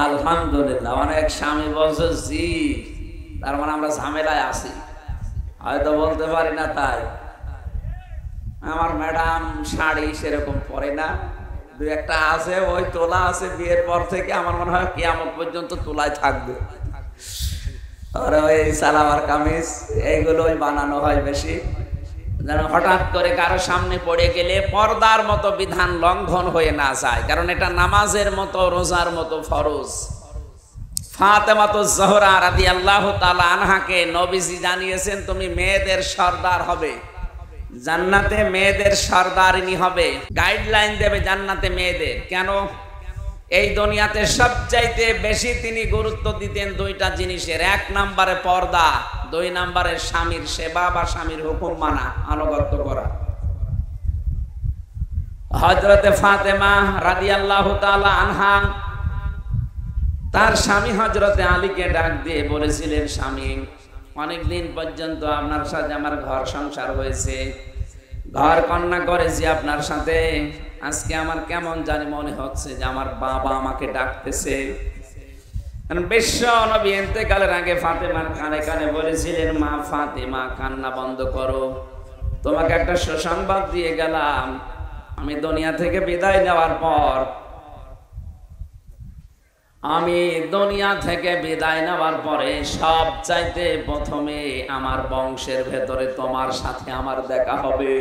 S1: আলহামদুলিল্লাহ। অনেক স্বামী বলছে জি, তার মানে আমরা ঝামেলায় আছি। হয়তো বলতে পারি না, তাই আমার ম্যাডাম শাড়ি সেরকম পরে না, দু একটা আছে ওই তোলা আছে বিয়ের পর থেকে, আমার মনে হয় কিয়ামত পর্যন্ত তোলায় থাকবে। আর ওই সালোয়ার কামিজ এইগুলোই বানানো হয় বেশি, যেন হঠাৎ করে কারো সামনে পড়ে গেলে পর্দার মতো বিধান লঙ্ঘন হয়ে না যায়, কারণ এটা নামাজের মতো রোজার মতো ফরজ। ফাতেমাতুজ জোহরা রাদিয়াল্লাহু তাআলা আনহাকে নবীজি জানিয়েছেন তুমি মেয়েদের সর্দার হবে, জান্নাতে মেয়েদের সর্দারিনী হবে, গাইডলাইন দেবে জান্নাতে মেয়েদের। কেন? এই দুনিয়াতে সবচাইতে বেশি তিনি গুরুত্ব দিতেন দুইটা জিনিসের, এক নম্বরে পর্দা, দুই নম্বরে স্বামীর সেবা বা স্বামীর হুকুম মানা, আনুগত্য করা। হযরতে ফাতেমা রাদিয়াল্লাহু তাআলা আনহা তার স্বামী হযরতে আলীকে ডাক দিয়ে বলেছিলেন, স্বামী অনেকদিন পর্যন্ত আপনার সাথে আমার ঘর সংসার হয়েছে, ঘর কন্যা করেছি আপনার সাথে, আজকে আমার কেমন জানি মনে হচ্ছে যে আমার বাবা আমাকে ডাকতেছে। বিশ্ব নবী ইন্তেকালের আগে ফাতেমার কানে কানে বলেছিলেন, মা ফাতেমা কান্না বন্ধ করো, তোমাকে একটা সুসংবাদ দিয়ে গেলাম, আমি দুনিয়া থেকে বিদায় নেওয়ার পর সব চাইতে প্রথমে আমার বংশের ভেতরে তোমার সাথে আমার দেখা হবে।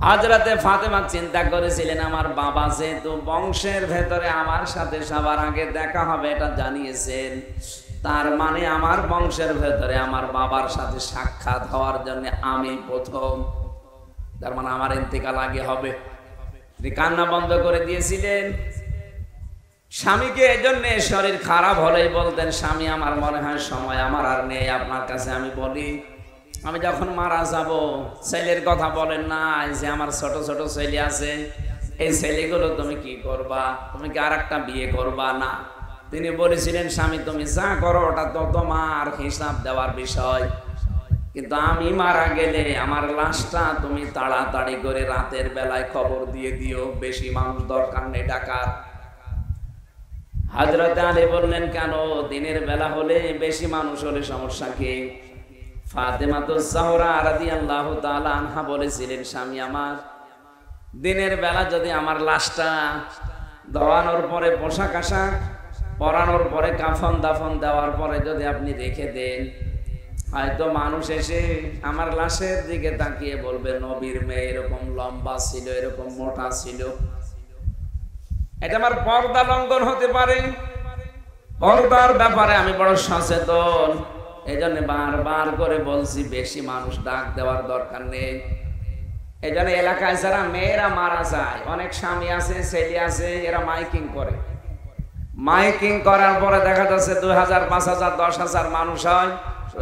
S1: হযরতে ফাতেমা চিন্তা করেছিলেন, আমার বাবা যেহেতু বংশের ভেতরে আমার সাথে সবার আগে দেখা হবে এটা জানিয়েছেন, তার মানে আমার বংশের ভেতরে আমার বাবার সাথে সাক্ষাৎ হওয়ার জন্য আমি প্রথম, তার মানে আমার ইন্তেকাল আগে হবে। কান্না বন্ধ করে দিয়েছিলেন। স্বামীকে এজন্য শরীর খারাপ হলেই বলতেন, স্বামী আমার মনে হয় সময় আমার আর নেই, আপনার কাছে আমি বলি আমি যখন মারা যাব, ছেলের কথা বলেন না, যে আমার ছোট ছোট ছেলে আছে, এই ছেলেগুলো তুমি কি করবা, তুমি কি আর একটা বিয়ে করবা না? তিনি বলেছিলেন, স্বামী তুমি যা করো ওটা তো তোমার হিসাব দেওয়ার বিষয়, কিন্তু আমি মারা গেলে আমার লাশটা তুমি তাড়াতাড়ি করে রাতের বেলায় খবর দিয়ে দিও, বেশি মানুষ দরকার নেই ডাকার। হযরত আলী বললেন, কেন? দিনের বেলা হলে বেশি মানুষ হলে সমস্যা কি? ফাতেমাতুজ জোহরা রাদিয়াল্লাহু তাআলা আনহা বলেছিলেন, স্বামী আমার দিনের বেলা যদি আমার লাশটা ধোয়ানোর পরে পোশাক আশাক পরানোর পরে কাফন দাফন দেওয়ার পরে যদি আপনি রেখে দেন, হয়তো মানুষ এসে আমার লাশের দিকে তাকিয়ে বলবে, নবীর মেয়ে এরকম লম্বা ছিল, এরকম মোটা ছিল। এটা আমার পর্দা লঙ্ঘন হতে পারে। পর্দার ব্যাপারে আমি বড় সচেতন, এই জন্য বারবার করে বলছি বেশি মানুষ ডাক দেওয়ার দরকার নেই। এই জন্য এলাকায় যারা মেয়েরা মারা যায়, অনেক স্বামী আছে ছেলে আছে, এরা মাইকিং করে, মাইকিং করার পরে দেখা যাচ্ছে 2000 5000 10,000 মানুষ হয়,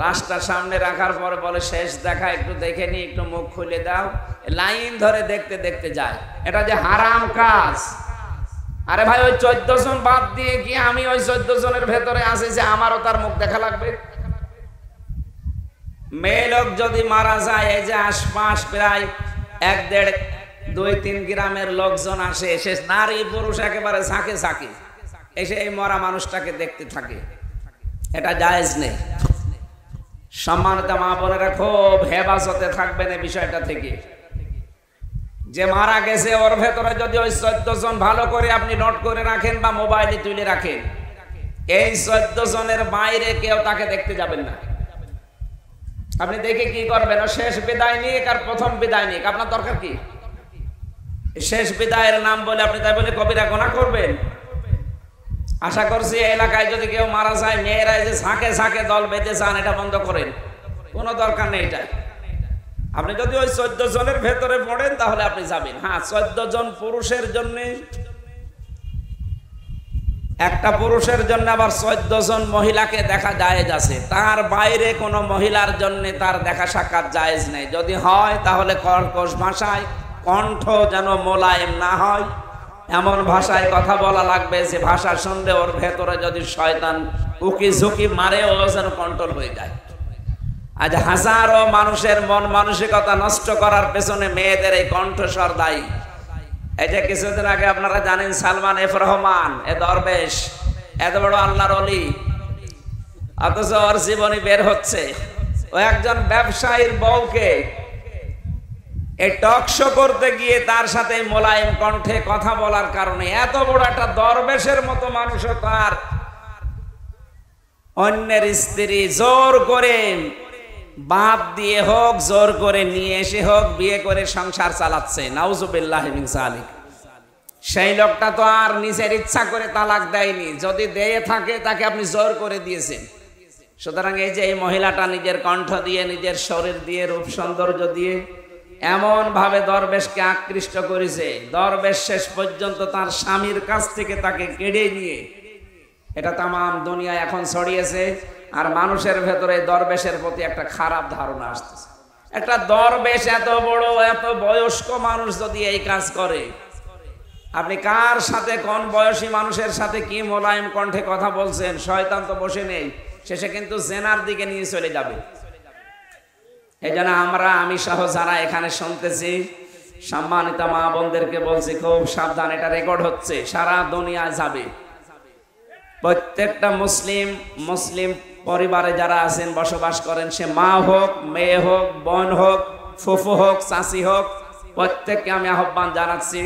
S1: লাশটা সামনে রাখার পরে বলে শেষ দেখা, একটু দেখে নি, একটু মুখ খুলে দাও, লাইন ধরে দেখতে দেখতে যায়। এটা যে হারাম কাজ। আরে ভাই, ওই 14 জন বাদ দিয়ে কি আমি ওই 14 জনের ভেতরে আছি যে আমারও তার মুখ দেখা লাগবে? মেয়ে লোক যদি মারা যায়, এই যে আশপাশ প্রায় 1, 1.5, 2-3 গ্রামের লোকজন আসে, এসে নারী পুরুষ একেবারে ঝাঁকে ঝাঁকে এসে এই মরা মানুষটাকে দেখতে থাকে, এটা জায়েজ নেই। সম্মানিত মা বোনেরা খুব হেফাজতে থাকবেন এই বিষয়টা থেকে। যে মারা গেছে ওর ভেতরে যদি ওই 14 জন ভালো করে আপনি নোট করে রাখেন বা মোবাইলে তুলে রাখেন, এই 14 জনের বাইরে কেউ তাকে দেখতে যাবেন না। আপনি দেখে কি করবেন? ও শেষ বিদায় নিক আর প্রথম বিদায় নিক, আপনার দরকার কি? শেষ বিদায়ের নাম বলে আপনি তাই বলে কবিরা গুনাহ করবেন? আশা করছি এই এলাকায় যদি কেউ মারা যায়, মেয়েরা যে ঝাঁকে ঝাঁকে দল বেঁধে যান, এটা বন্ধ করেন, কোনো দরকার নেই এটা। আপনি যদি ওই 14 জনের ভেতরে পড়েন তাহলে আপনি যাবেন। হ্যাঁ, 14 জন পুরুষের জন্য, একটা পুরুষের জন্য আবার 14 জন মহিলাকে দেখা জায়েজ আছে, তার বাইরে কোনো মহিলার জন্য তার দেখা সাক্ষাৎ জায়েজ নেই। যদি হয় তাহলে কর্কশ ভাষায়, কণ্ঠ যেন মোলায়েম না হয়, এমন ভাষায় কথা বলা লাগবে যে ভাষা শুনলে ওর ভেতরে যদি শয়তান উকি ঝুঁকি মারে, ও যেন কন্ট্রোল হয়ে যায়। আজ হাজারো মানুষের মন মানসিকতা নষ্ট করার পেছনে মেয়েদের এই কণ্ঠস্বর দায়ী। এই যে কিছুদিন আগে আপনারা জানেন সালমান এফ রহমান, এ দরবেশ, এত বড় আল্লাহর ওলি, অথচ ওর জীবনী বের হচ্ছে, ও একজন ব্যবসায়ীর বউকে এই টক শো করতে গিয়ে তার সাথে মোলায়েম কণ্ঠে কথা বলার কারণে এত বড় একটা দরবেশের মতো মানুষও তার অন্যের স্ত্রী জোর করে বাপ দিয়ে হোক, জোর করে নিয়ে এসে হোক, বিয়ে করে সংসার চালাচ্ছে। নাউজুবিল্লাহি মিন যালিক। সেই লোকটা তো আর নিজের ইচ্ছা করে তালাক দেয়নি, যদি দিয়ে থাকে তাকে আপনি জোর করে দিয়েছেন। সুতরাং এই যে এই মহিলাটা নিজের কণ্ঠ দিয়ে, নিজের শরীর দিয়ে, রূপ সৌন্দর্য দিয়ে এমন ভাবে দরবেশকে আকৃষ্ট করেছে, দরবেশ শেষ পর্যন্ত তার স্বামীর কাছ থেকে তাকে কেড়ে নিয়ে, এটা তামাম দুনিয়া এখন ছড়িয়েছে। আর মানুষের ভেতরে দরবেশের প্রতি একটা খারাপ ধারণা আসতেছে। একটা দরবেশ এত বড়, এত বয়স্ক মানুষ যদি এই কাজ করে, আপনি কার সাথে, কোন বয়সী মানুষের সাথে কি মোলায়েম কণ্ঠে কথা বলছেন? শয়তান তো বসে নেই, শেষে কিন্তু জেনার দিকে নিয়ে চলে যাবে। এই জন্য আমি সহ যারা এখানে শুনতেছি, সম্মানিত মা বোনদেরকে বলছি, খুব সাবধান, এটা রেকর্ড হচ্ছে, সারা দুনিয়ায় যাবে। প্রত্যেকটা মুসলিম পরিবারে যারা আছেন, বসবাস করেন, সে মা হোক, মেয়ে হোক, বোন হোক, ফুফু হোক, চাচি হোক, প্রত্যেককে আমি আহ্বান জানাচ্ছি,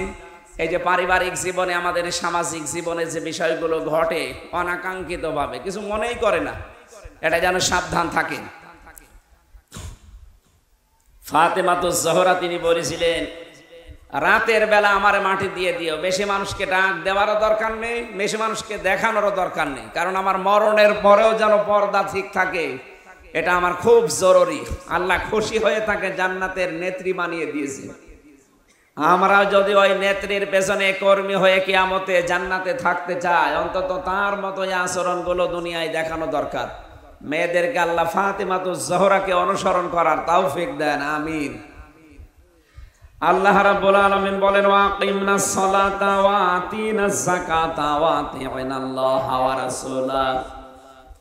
S1: এই যে পারিবারিক জীবনে, আমাদের সামাজিক জীবনে যে বিষয়গুলো ঘটে অনাকাঙ্ক্ষিত ভাবে, কিছু মনেই করে না, এটা যেন সাবধান থাকেন। ফাতেমাতুজ জোহরা তিনি বলেছিলেন, রাতের বেলা আমারে মাটি দিয়ে দিও, বেশি মানুষকে ডাক দেওয়ারও দরকার নেই, বেশি মানুষকে দেখানোরও দরকার নেই, কারণ আমার মরণের পরেও যেন পর্দা ঠিক থাকে, এটা আমার খুব জরুরি। আল্লাহ খুশি হয়ে তাকে জান্নাতের নেত্রী বানিয়ে দিয়েছে। আমরা যদি ওই নেত্রীর পেছনে কর্মী হয়ে কিয়ামতে জান্নাতে থাকতে চাই, অন্তত তার মতো এই আচরণগুলো দুনিয়ায় দেখানো দরকার। মেয়েদেরকে আল্লাহ ফাতেমাতুজ জোহরাকে অনুসরণ করার তৌফিক দেন, আমিন। আল্লাহ রাব্বুল আলামিন বলেন, ওয়াকিমনাস সালাতা ওয়া আতিনাজ যাকাতা ওয়া আতিনাল্লাহা ওয়া রাসূলা।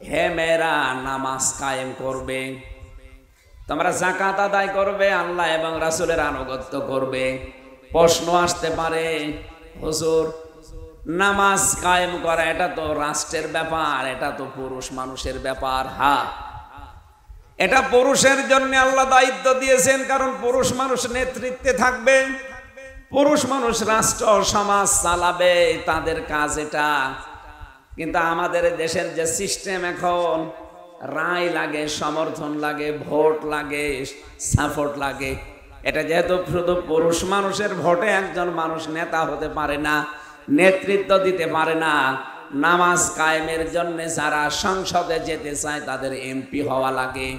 S1: হে মেয়েরা, নামাজ কায়েম করবে, তোমরা যাকাত আদায় করবে, আল্লাহ এবং রাসূলের আনুগত্য করবে। প্রশ্ন আসতে পারে, হুজুর, নামাজ কায়েম করা এটা তো রাষ্ট্রের ব্যাপার, এটা তো পুরুষ মানুষের ব্যাপার। হ্যাঁ, এটা পুরুষের জন্য আল্লাহ দায়িত্ব দিয়েছেন, কারণ পুরুষ মানুষ নেতৃত্বে থাকবে, পুরুষ মানুষ রাষ্ট্র সমাজ চালাবে, তাদের কাজ এটা। কিন্তু আমাদের দেশের যে সিস্টেম, এখন রায় লাগে, সমর্থন লাগে, ভোট লাগে, সাপোর্ট লাগে, এটা যেহেতু শুধু পুরুষ মানুষের ভোটে একজন মানুষ নেতা হতে পারে না, নেতৃত্ব দিতে পারে না, নামাজ কায়েমের জন্য যারা সংসদে যেতে চায় তাদের এমপি হওয়া লাগে।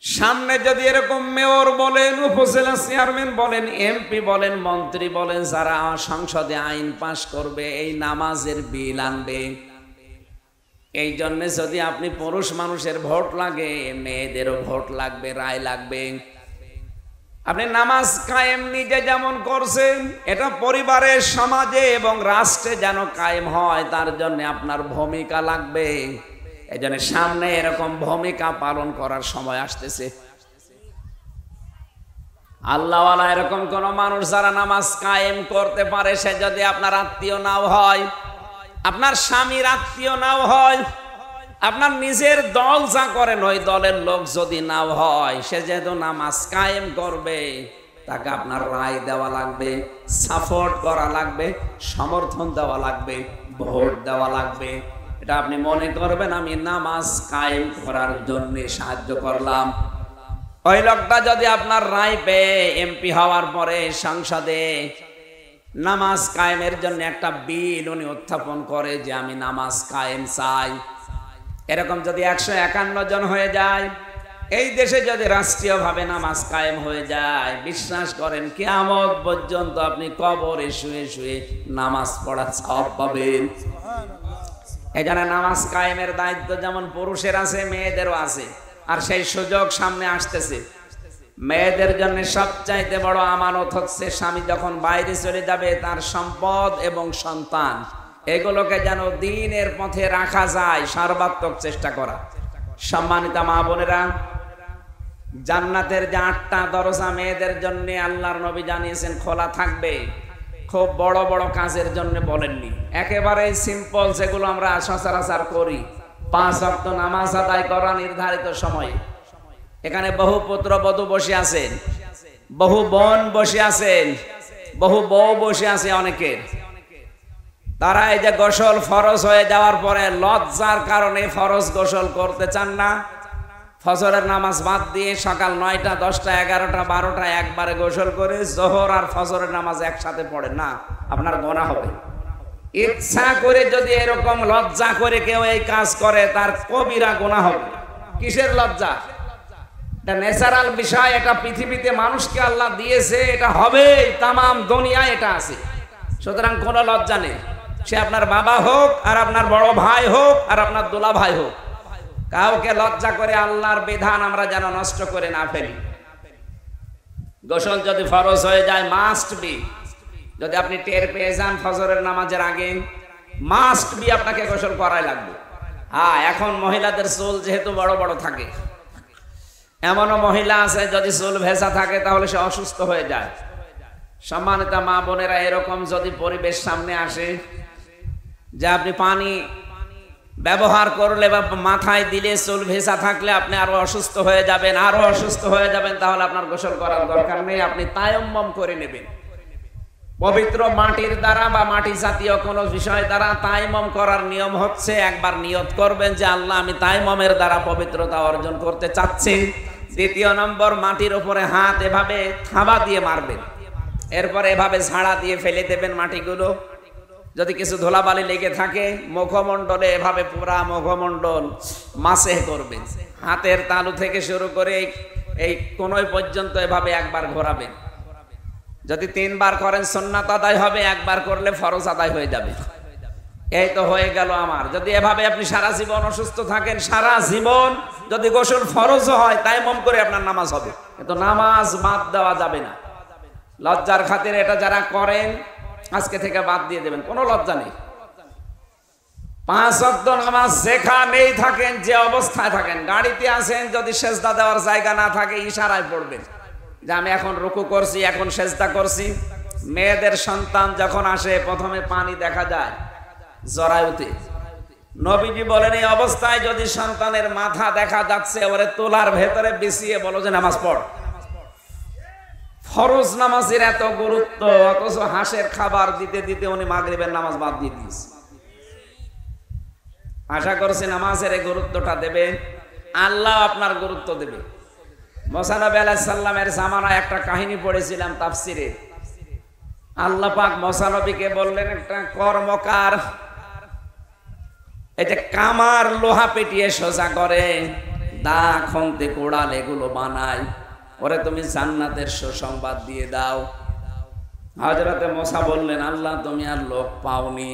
S1: সামনে যদি এরকম মেয়র বলেন, উপজেলা চেয়ারম্যান বলেন, এমপি বলেন, মন্ত্রী বলেন, যারা সংসদে আইন পাশ করবে, এই নামাজের বিল আনবে, এই জন্য যদি আপনি পুরুষ মানুষের ভোট লাগে, মেয়েদেরও ভোট লাগবে, রায় লাগবে। আপনি নামাজ কায়েম নিজে যেমন করছেন, এটা পরিবারে, সমাজে এবং রাষ্ট্রে যেন কায়েম হয়, তার জন্য আপনার ভূমিকা লাগবে। এই জন্য সামনে এরকম ভূমিকা পালন করার সময় আসতেছে। আল্লাহওয়ালা এরকম কোন মানুষ যারা নামাজ কায়েম করতে পারে, সে যদি আপনার আত্মীয় নাও হয়, আপনার স্বামীর আত্মীয় নাও হয়, আপনার নিজের দল যা করেন ওই দলের লোক যদি নাও হয়, সে যেহেতু নামাজ কায়েম করবে, তাকে আপনার রায় দেওয়া লাগবে, সাপোর্ট করা লাগবে, সমর্থন দেওয়া লাগবে, ভোট দেওয়া লাগবে। এটা আপনি মনে করবেন আমি নামাজ কায়েম করার জন্য সাহায্য করলাম। ওই লোকটা যদি আপনার রায় পেয়ে এমপি হওয়ার পরে সংসদে নামাজ কায়েমের জন্য একটা বিল উনি উত্থাপন করে যে আমি নামাজ কায়েম চাই, এরকম যদি 151 জন হয়ে যায়, এই দেশে যদি রাষ্ট্রীয়ভাবে নামাজ কায়েম হয়ে যায়, বিশ্বাস করেন কিয়ামত পর্যন্ত আপনি কবরে শুয়ে শুয়ে নামাজ পড়ার সওয়াব পাবেন। এই জন্য নামাজ কায়েমের দায়িত্ব যেমন পুরুষের আছে, মেয়েদেরও আছে। আর সেই সুযোগ সামনে আসতেছে। মেয়েদের জন্য সবচাইতে বড় আমানত হচ্ছে স্বামী যখন বাইরে চলে যাবে, তার সম্পদ এবং সন্তান এগুলোকে যেন দ্বীনের পথে রাখা যায়, সর্বাত্মক চেষ্টা করা। সম্মানিত মা বোনেরা, জান্নাতের যে 8টা দরজা মেয়েদের জন্য আল্লাহর নবী জানিয়েছেন খোলা থাকবে। খুব বড় বড় কাজের জন্য বলেননি, একেবারে সিম্পল যেগুলো আমরা সচরাচর করি, 5 ওয়াক্ত নামাজ আদায় করা নির্ধারিত সময়ে। এখানে বহু পুত্র বধূ বসে আছেন, বহু বোন বসে আছেন, বহু বউ বসে আছে অনেকের। তারা এই যে গোসল ফরজ হয়ে যাওয়ার পরে লজ্জার কারণে ফরজ গোসল করতে চান না। ফজরের নামাজ বাদ দিয়ে সকাল 9টা 10টা 11টা 12টা একবারে গোসল করে জোহর আর ফজরের নামাজ একসাথে পড়ে না, আপনার গুনাহ হবে। ইচ্ছা করে যদি এরকম লজ্জা করে কেউ এই কাজ করে তার কবিরা গুনাহ হবে। কিসের লজ্জা? এটা ন্যাচারাল বিষয়, এটা পৃথিবীতে মানুষকে আল্লাহ দিয়েছে, এটা হবে, তামাম দুনিয়ায় এটা আছে। সুতরাং কোনো লজ্জা নেই। সে আপনার বাবা হোক আর আপনার বড় ভাই হোক আর আপনার দোলা ভাই হোক, কাউকে লজ্জা করে আল্লাহর বিধান আমরা যেন নষ্ট করে না ফেলি। গোসল যদি ফরজ হয়ে যায় মাস্ট বি, যদি আপনি টের পেয়ে যান ফজরের নামাজের আগে, মাস্ট বি আপনাকে গোসল করাই লাগবে। হ্যাঁ, এখন মহিলাদের চুল যেহেতু বড় বড় থাকে, এমনও মহিলা আছে যদি চুল ভেজা থাকে তাহলে সে অসুস্থ হয়ে যায়। সম্মানিত মা বোনেরা, এরকম যদি পরিবেশ সামনে আসে যে আপনি পানি ব্যবহার করলে বা মাথায় দিলে চুল ভেজা থাকলে আপনি আরো অসুস্থ হয়ে যাবেন, আরো অসুস্থ হয়ে যাবেন, তাহলে আপনার গোসল করার দরকার নেই, আপনি তায়াম্মুম করে নেবেন। পবিত্র মাটির দ্বারা বা মাটি জাতীয় কোনো বিষয় দ্বারা তায়াম্মুম করার নিয়ম হচ্ছে একবার নিয়ত করবেন যে আল্লাহ আমি তায়াম্মুমের দ্বারা পবিত্রতা অর্জন করতে চাচ্ছি। দ্বিতীয় নম্বর, মাটির উপরে হাত এভাবে থাবা দিয়ে মারবেন, এরপর এভাবে ঝাড়া দিয়ে ফেলে দেবেন মাটিগুলো। যদি কিছু ধুলাবালি লেগে থাকে মুখমণ্ডলে এভাবে পুরা মুখমণ্ডল মাসেহ করবেন, হাতের তালু থেকে শুরু করে এই কোনই পর্যন্ত এভাবে একবার ঘোরাবেন। যদি 3 বার করেন সুন্নাত আদায় হবে, একবার করলে ফরজ আদায় হয়ে যাবে। এই তো হয়ে গেল আমার। যদি এভাবে আপনি সারা জীবন অসুস্থ থাকেন, সারা জীবন যদি গোসল ফরজ হয় তায়াম্মুম করে আপনার নামাজ হবে, কিন্তু নামাজ বাদ দেওয়া যাবে না। লজ্জার খাতিরে এটা যারা করেন আজকে থেকে বাদ দিয়ে দেবেন, কোনো লজ্জা নেই। 5 ওয়াক্ত নামাজ যেখানেই থাকেন, যে অবস্থায় থাকেন, গাড়িতে আছেন, যদি সেজদা দেওয়ার জায়গা না থাকে ইশারায় পড়বেন যে আমি এখন রুকু করছি, এখন সেজদা করছি। মেয়েদের সন্তান যখন আসে প্রথমে পানি দেখা যায় জরায়ুতে। নবীজি বলেন এই অবস্থায় যদি সন্তানের মাথা দেখা যাচ্ছে ওরে তোলার ভেতরে বিছিয়ে বলো যে নামাজ পড়। ফরজ নামাজের এত গুরুত্ব, অথচ হাঁসের খাবার দিতে দিতে উনি মাগরিবের নামাজ বাদ দিয়ে দিয়েছে। আশা করছি নামাজের এই গুরুত্বটা দেবে, আল্লাহ আপনার গুরুত্ব দেবে। মুসা নবী আলাইহিস সালামের জামানায় একটা কাহিনী পড়েছিলাম তাফসিরে। আল্লাহ পাক মুসা নবীকে বললেন একটা কর্মকার এই যে কামার লোহা পেটিয়ে সোজা করে, দা খন্তে কোড়াল এগুলো বানায়, ওরে তুমি জান্নাতের সুসংবাদ দিয়ে দাও। হযরতে মুসা বললেন আল্লাহ তুমি আর লোক পাওনি,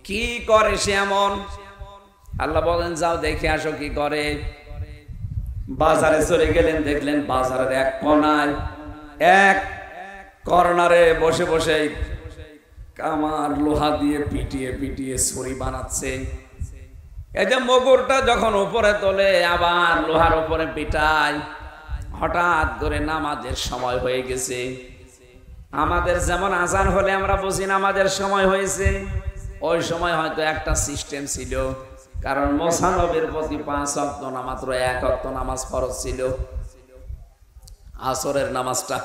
S1: কি করে সে এমন? আল্লাহ বলেন যাও দেখে আসো কি করে। বাজারে চলে গেলেন, দেখলেন বাজারের এক কোনায় এক কর্নারে বসে বসে কামার লোহা দিয়ে পিটিয়ে পিটিয়ে ছুরি বানাচ্ছে। এই যে মগুরটা যখন উপরে তোলে আবার লোহার উপরে পিটায়। হঠাৎ করে নামাজের সময় হয়ে গেছে। আমাদের যেমন আজান হলে আমরা বুঝি নামাজের সময় হয়েছে, ওই সময় হয়তো একটা সিস্টেম ছিল, কারণ মুসা নবীর প্রতি 5 ওয়াক্ত না মাত্র 1 ওয়াক্ত নামাজ ফরজ ছিল, আসরের নামাজটা।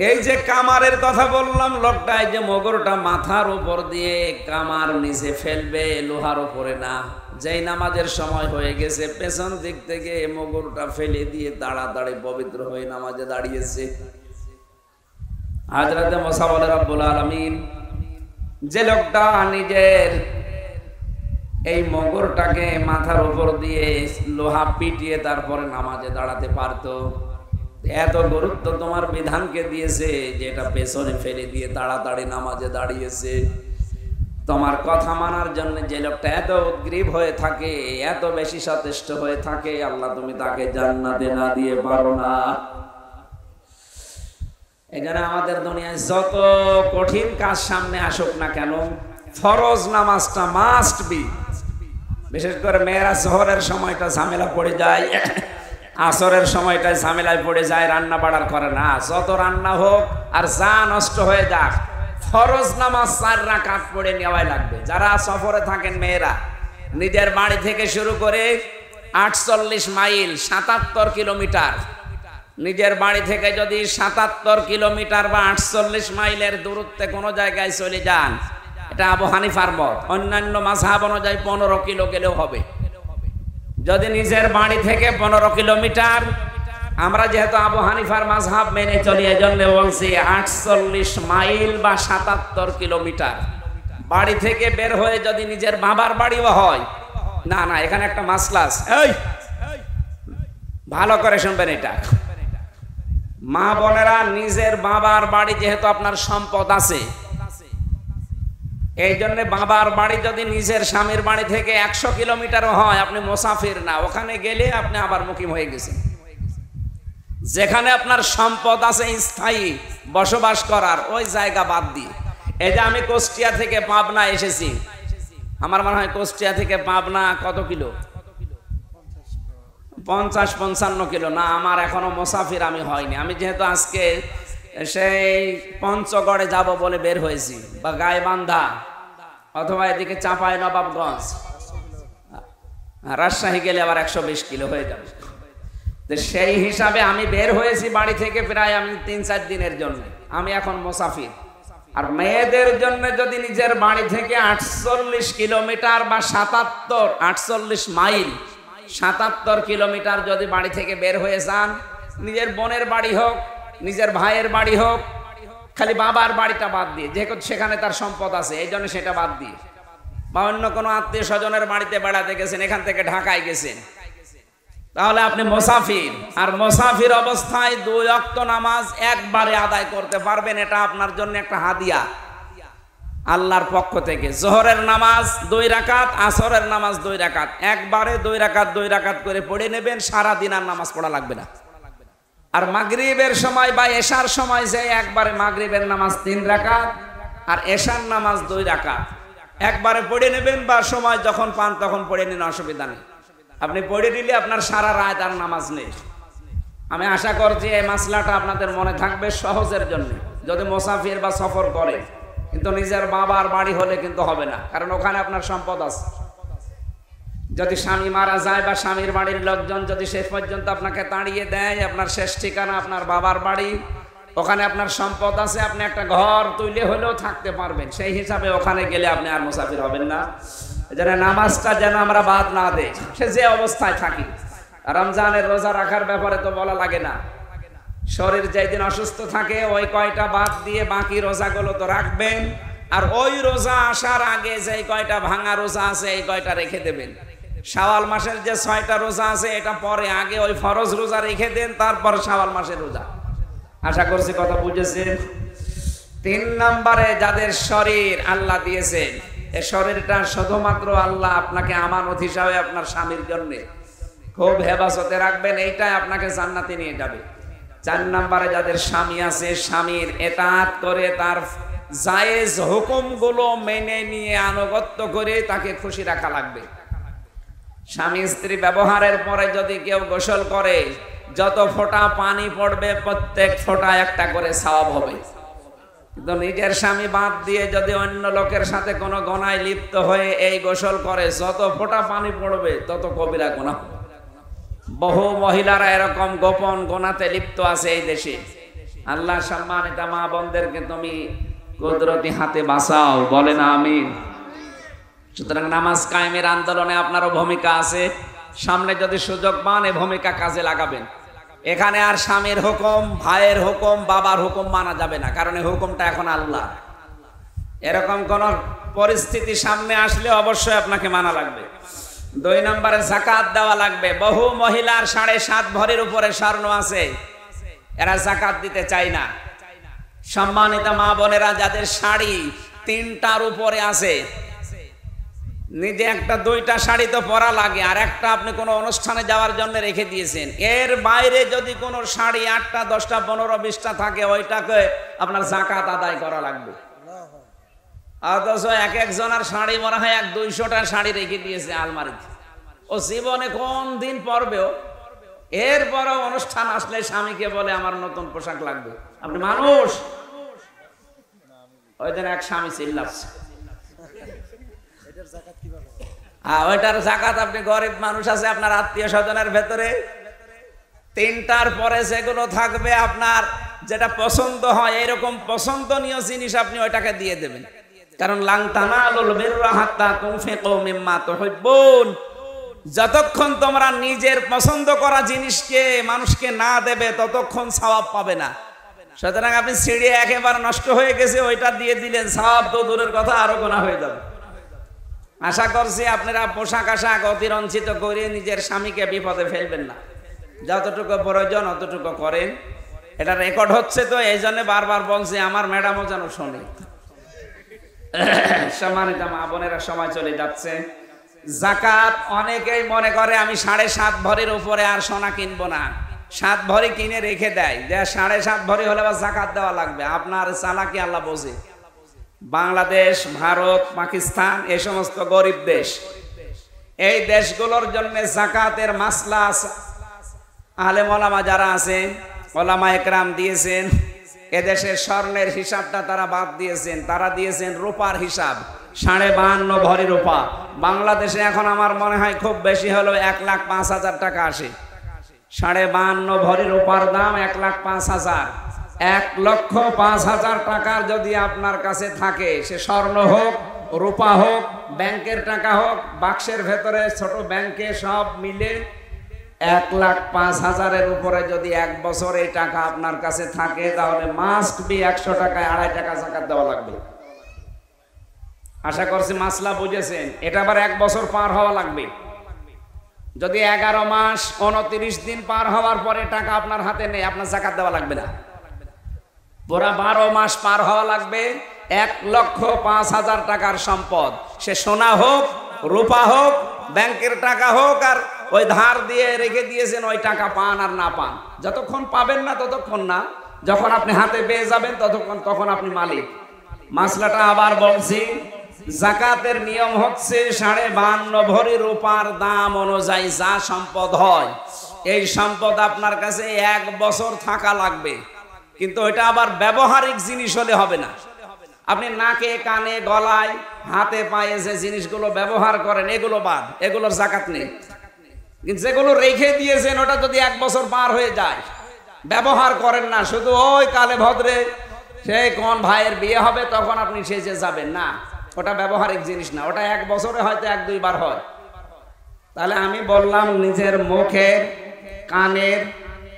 S1: এই যে কামারের কথা বললাম, লোকটা এই যে মগরটা মাথার উপর দিয়ে কামার নিচে ফেলবে, লোহার উপরে না। যেই নামাজের সময় হয়ে গেছে পেছন দিক থেকে মগরটা ফেলে দিয়ে তাড়াতাড়ি পবিত্র হয়ে নামাজে দাঁড়িয়েছে। হযরতে মুসা বলে রব্বুল আলামিন, যে লোকটা নিজের এই মগরটাকে মাথার উপর দিয়ে লোহা পিটিয়ে তারপরে নামাজে দাঁড়াতে পারতো, এত গুরুত্ব তোমার বিধানকে দিয়েছে যেটা পেছনে ফেলে দিয়ে তাড়াতাড়ি নামাজে দাঁড়িয়েছে। তোমার কথা মানার জন্য যে লোকটা এত উদ্গ্রীব হয়ে থাকে, এত বেশি সচেষ্ট হয়ে থাকে, আল্লাহ তুমি তাকে জান্নাতে না দিয়ে পারো না। এখানে আমাদের দুনিয়ায় যত কঠিন কাজ সামনে আসুক না কেন, ফরজ নামাজটা মাস্ট বি। বিশেষ করে মেয়েরা জোহরের সময়টা ঝামেলা পড়ে যায়, আসরের সময়টায় ঝামেলায় পড়ে যায়, রান্না বাড়ার করে না। যত রান্না হোক আর যা নষ্ট হয়ে যাক, ফরজ নামাজ 4 রাকাত পড়ে নেওয়াই লাগবে। যারা সফরে থাকেন মেয়েরা, নিজের বাড়ি থেকে শুরু করে 48 মাইল 77 কিলোমিটার, নিজের বাড়ি থেকে যদি 77 কিলোমিটার বা 48 মাইলের দূরত্বে কোনো জায়গায় চলে যান, এটা আবু হানিফার মত। অন্যান্য মাযহাব অনুযায়ী 15 কিলো গেলেও হবে। যদি নিজের বাড়ি থেকে 15 কিলোমিটার, আমরা যেহেতু আবু হানিফার মাযহাব মেনে চলি, এজন্য বলছি 48 মাইল বা 77 কিলোমিটার বাড়ি থেকে বের হয়ে যদি নিজের বাবার বাড়িও হয়, না না, এখানে একটা মাসলা আছে, এই ভালো করে শুনবেন এটা। মা বোনেরা, নিজের বাবার বাড়ি যেহেতু আপনার সম্পদ আছে, এই জন্য বাবার বাড়ি যদি নিজের স্বামীর বাড়ি থেকে 100 কিলোমিটারও হয়, আপনি মুসাফির না, ওখানে গেলে আপনি আবার মুকিম হয়ে গেছেন। যেখানে আপনার সম্পদ আছে স্থায়ী বসবাস করার, ওই জায়গা বাদ দিয়ে। এই যে আমি কুষ্টিয়া থেকে পাবনা এসেছি, আমার মনে হয় কুষ্টিয়া থেকে পাবনা কত কিলো, 50-55 কিলো না, আমার এখনো মুসাফির আমি হয়নি। আমি যেহেতু আজকে সেই পঞ্চগড়ে যাব বলে বের হয়েছি, বা গাইবান্ধা অথবা এদিকে চাঁপাই নবাবগঞ্জ, রাজশাহী গেলে আবার 120 কিলো হয়ে যাবে। তো সেই হিসাবে আমি বের হয়েছি বাড়ি থেকে প্রায় আমি 3-4 দিনের জন্য, আমি এখন মুসাফির। আর মেয়েদের জন্য যদি নিজের বাড়ি থেকে 48 কিলোমিটার বা 48 মাইল 77 কিলোমিটার যদি বাড়ি থেকে বের হয়ে যান, নিজের বোনের বাড়ি হোক, নিজের ভাইয়ের বাড়ি হোক, খালি বাবার বাড়িটা বাদ দিয়ে, যেহেতু সেখানে তার সম্পদ আছে এই জন্য সেটা বাদ দিয়ে, বা অন্য কোনো আত্মীয় স্বজনের বাড়িতে বেড়াতে গেছেন, এখান থেকে ঢাকায় গেছেন, তাহলে আপনি মুসাফির। আর মুসাফির অবস্থায় 2 ওয়াক্ত নামাজ একবারে আদায় করতে পারবেন, এটা আপনার জন্য একটা হাদিয়া আল্লাহর পক্ষ থেকে। জোহরের নামাজ 2 রাকাত, আসরের নামাজ 2 রাকাত, একবারে 2 রাকাত 2 রাকাত করে পড়ে নেবেন, সারা দিন আর নামাজ পড়া লাগবে না। আর মাগরিবের সময় বা এশার সময় যে একবারে মাগরিবের নামাজ 3 রাকাত আর এশার নামাজ 2 রাকাত একবারে পড়ে নেবেন, বা সময় যখন পান তখন পড়ে নিন, অসুবিধা নেই। আপনি পড়ে নিলে আপনার সারা রাত আর নামাজ নেই। আমি আশা করছি এই মাসলাটা আপনাদের মনে থাকবে সহজের জন্য, যদি মুসাফির বা সফর করে। কিন্তু নিজের বাবার বাড়ি হলে কিন্তু হবে না, কারণ ওখানে আপনার সম্পদ আছে। যদি স্বামী মারা যায় বা স্বামীর বাড়ির লোকজন যদি শেষ পর্যন্ত আপনাকে তাড়িয়ে দেয়, আপনার শেষ ঠিকানা আপনার বাবার বাড়ি, ওখানে আপনার সম্পদ আছে, আপনি একটা ঘর তুলে হলেও থাকতে পারবেন, সেই হিসাবে ওখানে গেলে আপনি আর মুসাফির হবেন না। এজন্য নামাজটা যেন আমরা বাদ না দেই, সে যে অবস্থায় থাকি। রমজানের রোজা রাখার ব্যাপারে তো বলা লাগে না, শরীর যেদিন অসুস্থ থাকে ওই কয়টা বাদ দিয়ে বাকি রোজাগুলো তো রাখবেন। আর ওই রোজা আসার আগে যে কয়টা ভাঙা রোজা আছে এই কয়টা রেখে দেবেন। শাওয়াল মাসের যে 6টা রোজা আছে এটা পরে, আগে ওই ফরজ রোজা রেখে দেন, তারপর শাওয়াল মাসের রোজা। আশা করছি কথা বুঝেছেন। 3 নম্বরে, যাদের শরীর আল্লাহ দিয়েছেন, এই শরীরটা শুধুমাত্র আল্লাহ আপনাকে আমানত হিসাবে আপনার স্বামীর জন্য খুব হেফাজতে রাখবেন, এইটাই আপনাকে জান্নাতে নিয়ে যাবে। 4 নম্বরে, যাদের স্বামী আছে, স্বামীর এতাআত করে তার জায়েজ হুকুমগুলো মেনে নিয়ে আনুগত্য করে তাকে খুশি রাখা লাগবে। স্বামী স্ত্রী ব্যবহারের পরে যদি কেউ গোসল করে, যত ফোঁটা পানি পড়বে প্রত্যেক ফোঁটা একটা করে সওয়াব হবে। কিন্তু নিজের স্বামী বাদ দিয়ে যদি অন্য লোকের সাথে কোনো গুনাহে লিপ্ত হয়ে এই গোসল করে, যত ফোঁটা পানি পড়বে তত কবিরা গুনাহ। বহু মহিলারা এরকম গোপন গুনাহতে লিপ্ত আছে এই দেশে। আল্লাহ সম্মানিত মা বোনদেরকে তুমি কুদরতি হাতে বাঁচাও, বলেন আমিন। সুতরাং নামাজ কায়েমের আন্দোলনে আপনারও ভূমিকা আছে। সামনে যদি সুযোগ পান এই ভূমিকা কাজে লাগাবেন। এখানে আর স্বামীর হুকুম, ভাইয়ের হুকুম, বাবার হুকুম মানা যাবে না, কারণ এই হুকুমটা এখন আল্লাহ। এরকম কোন পরিস্থিতি সামনে আসলে অবশ্যই আপনাকে মানা লাগবে। 2 নম্বরে, যাকাত দেওয়া লাগবে। বহু মহিলার 7.5 ভরির উপরে স্বর্ণ আছে, এরা যাকাত দিতে চায় না। সম্মানিত মা বোনেরা, যাদের শাড়ি 3টার উপরে আছে, নিজে একটা 2টা শাড়ি তো পরা লাগে, আর একটা আপনি কোনো অনুষ্ঠানে যাওয়ার জন্য রেখে দিয়েছেন, এর বাইরে যদি কোনো শাড়ি 8টা 10টা 15 20টা থাকে, ওইটাকে আপনার যাকাত আদায় করা লাগবে। অথচ একজনের শাড়ি মনে হয় 100-200টা শাড়ি রেখে দিয়েছে আলমারিতে, ও জীবনে কোন দিন পরবেও, এরপরও অনুষ্ঠান আসলে স্বামীকে বলে আমার নতুন পোশাক লাগবে। আপনি মানুষ, ওই দিন এক স্বামী চিল্লাচ্ছে, ওইটার জাকাত আপনি গরিব মানুষ আছে আপনার আত্মীয় স্বজনের ভেতরে, 3টার পরে যেগুলো থাকবে আপনার যেটা পছন্দ হয় এরকম পছন্দনীয় জিনিস আপনি ওইটাকে দিয়ে দেবেন। কারণ লাং তানালুল বিররা হাত্তা তুনফিকু মিম্মা তুহিব্বুন, যতক্ষণ তোমরা নিজের পছন্দ করা জিনিসকে মানুষকে না দেবে ততক্ষণ সওয়াব পাবে না। সুতরাং আপনি সিঁড়ি একেবারে নষ্ট হয়ে গেছে ওইটা দিয়ে দিলেন, সওয়াব তো দূরের কথা আরো গুনাহ হয়ে যাবে। আশা করছি আপনারা পোশাক আশাক অতিরঞ্ছিত করে নিজের স্বামীকে বিপদে ফেলবেন না, যতটুকু প্রয়োজন অতটুকু করেন। এটা রেকর্ড হচ্ছে তো এই জন্য বারবার বলছি, আমার ম্যাডামও যেন শোনে। সম্মানিত মা বোনেরা, সময় চলে যাচ্ছে। জাকাত অনেকেই মনে করে আমি 7.5 ভরির উপরে আর সোনা কিনবো না, 7 ভরি কিনে রেখে দেয়, যে 7.5 ভরি হলে আবার জাকাত দেওয়া লাগবে। আপনার চালাকি আল্লাহ বোঝে। বাংলাদেশ, ভারত, পাকিস্তান এই সমস্ত গরিব দেশ, এই দেশগুলোর জন্য জাকাতের মাসলা আলেম ওলামা যারা আছে ওলামা একরাম দিয়েছেন। এদেশের স্বর্ণের হিসাবটা তারা বাদ দিয়েছেন, তারা দিয়েছেন রূপার হিসাব, 52.5 ভরি রূপা। বাংলাদেশে এখন আমার মনে হয় খুব বেশি হলো 1,05,000 টাকা আসে। 52.5 ভরি রূপার দাম 1,05,000। 1,05,000 টাকার যদি আপনার কাছে থাকে, সে স্বর্ণ হোক, রূপা হোক, ব্যাংকের টাকা হোক, বাক্সের ভেতরে ছোট ব্যাংকে সব মিলে 1,05,000-এর উপরে যদি 1 বছর এই টাকা আপনার কাছে থাকে, তাহলে মাস্ট বি 100 টাকায় 2.5 টাকা জাকাত দেওয়া লাগবে। আশা করছি মাসলা বুঝেছেন। এটা আবার 1 বছর পার হওয়া লাগবে। যদি 11 মাস 29 দিন পার হওয়ার পরে টাকা আপনার হাতে নেই, আপনার জাকাত দেওয়া লাগবে না। পুরা 12 মাস পার হওয়া লাগবে। 1,05,000 টাকার সম্পদ, সে সোনা হোক, রূপা হোক, ব্যাংকের টাকা হোক, আর ওই ধার দিয়ে রেখে দিয়েছেন ওই টাকা পান আর না পান, যতক্ষণ পাবেন না ততক্ষণ না, যখন আপনি হাতে পেয়ে যাবেন তখন আপনি মালিক। মাসলাটা আবার বলছি, জাকাতের নিয়ম হচ্ছে 52.5 ভরি রূপার দাম অনুযায়ী যা সম্পদ হয়, এই সম্পদ আপনার কাছে 1 বছর থাকা লাগবে। কিন্তু এটা আবার ব্যবহারিক জিনিস হলে হবে না। আপনি নাকে, কানে, গলায়, হাতে, পায়ে যে জিনিসগুলো ব্যবহার করেন এগুলো বাদ, এগুলোর জাকাত নেই। কিন্তু যেগুলো রেখে দিয়েছেন ওটা যদি 1 বছর পার হয়ে যায়, ব্যবহার করেন না, শুধু ওই কালে ভদ্রে সেই কোন ভাইয়ের বিয়ে হবে তখন আপনি সেজে যাবেন, না, ওটা ব্যবহারিক জিনিস না, ওটা 1 বছরে হয়তো 1-2 বার হয়। তাহলে আমি বললাম নিজের মুখের, কানের,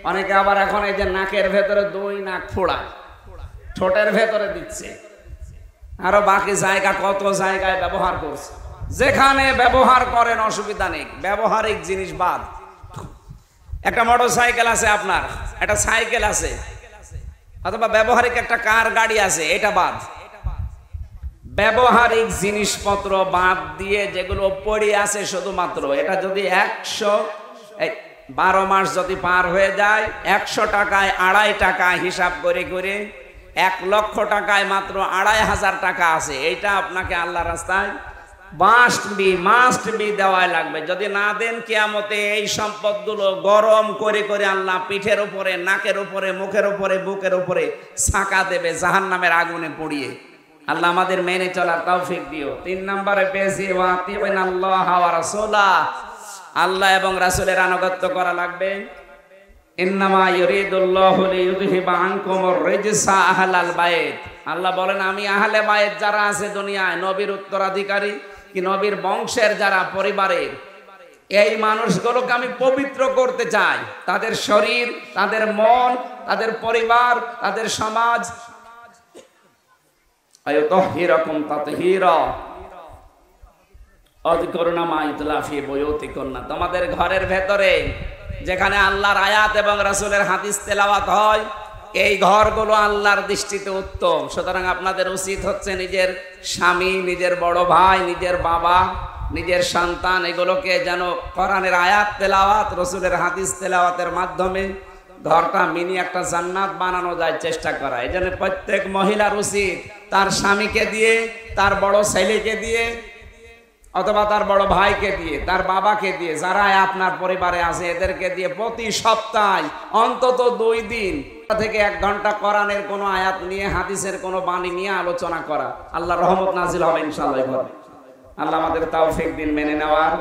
S1: অনেকে আবার এখন এই যে নাকের ভেতরে 2 নাক ফোড়া, ঠোঁটের ভেতরে দিচ্ছে, আরো বাকি জায়গা কত জায়গায় ব্যবহার করছে। যেখানে ব্যবহার করেন অসুবিধা নেই, ব্যবহারিক জিনিস বাদ। একটা মোটর সাইকেল আছে আপনার, একটা সাইকেল আছে, অথবা ব্যবহারিক একটা কার, গাড়ি আছে, এটা বাদ। ব্যবহারিক জিনিসপত্র বাদ দিয়ে যেগুলো পড়ে আছে শুধুমাত্র, এটা যদি 12 মাস যদি পার হয়ে যায়, 100 টাকায় 2.5 টাকা হিসাব করে করে 1 লক্ষ টাকায় মাত্র 2,500 টাকা আছে, এইটা আপনাকে আল্লাহ রাস্তায় মাস্ট বি দেওয়াই লাগবে। যদি না দেন, কিয়ামতে এই সম্পদগুলো গরম করে করে আল্লাহ পিঠের উপরে, নাকের উপরে, মুখের উপরে, বুকের উপরে ছাকা দেবে জাহান্নামের আগুনে পুড়িয়ে। আল্লাহ আমাদের মেনে চলার তৌফিক দিও। 3 নম্বরে পেয়েছি ওয়াতিবিনাল্লাহ ওয়া রাসূলা, আল্লাহ এবং রাসূলের আনুগত্য করা লাগবে। ইন্নামা ইউরিদুল্লাহু লিইউযহিবা আনকুমুর রিজসা আহলাল বাইত, আল্লাহ বলেন আমি আহলে বাইত যারা আছে দুনিয়ায়, নবীর উত্তরাধিকারী কি নবীর বংশের যারা পরিবারের, এই মানুষগুলোকে আমি পবিত্র করতে চাই। তাদের শরীর, তাদের মন, তাদের পরিবার, তাদের সমাজ। আয়াতাহিরাকুম তাতহীরা, আযকুরনা মা ইতলা ফি বুয়ুতিকুন্না, তোমাদের ঘরের ভেতরে যেখানে আল্লাহর আয়াত এবং রাসূলের হাদিস তেলাওয়াত হয়, এই ঘরগুলো আল্লাহর দৃষ্টিতে উত্তম। সুতরাং আপনাদের উচিত হচ্ছে নিজের স্বামী, নিজের বড় ভাই, নিজের বাবা, নিজের সন্তান, এগুলোকে যেন কোরআনের আয়াত তেলাওয়াত, রাসূলের হাদিস তেলাওয়াতের মাধ্যমে ঘরটা মিনি একটা জান্নাত বানানো যায় চেষ্টা করা। এই জন্য প্রত্যেক মহিলার উচিত তার স্বামীকে দিয়ে, তার বড় ছেলেকে দিয়ে অথবা তার বড় ভাইকে দিয়ে, তার বাবাকে দিয়ে, যারা আপনার পরিবারে আছে এদেরকে দিয়ে প্রতি সপ্তাহে অন্তত 2 দিন থেকে 1 ঘন্টা কোরআনের কোনো আয়াত নিয়ে, হাদিসের কোনো বাণী নিয়ে আলোচনা করা। আল্লাহর রহমত নাজিল হবে ইনশাআল্লাহ। আল্লাহ আমাদের তৌফিক দিন মেনে নেওয়ার।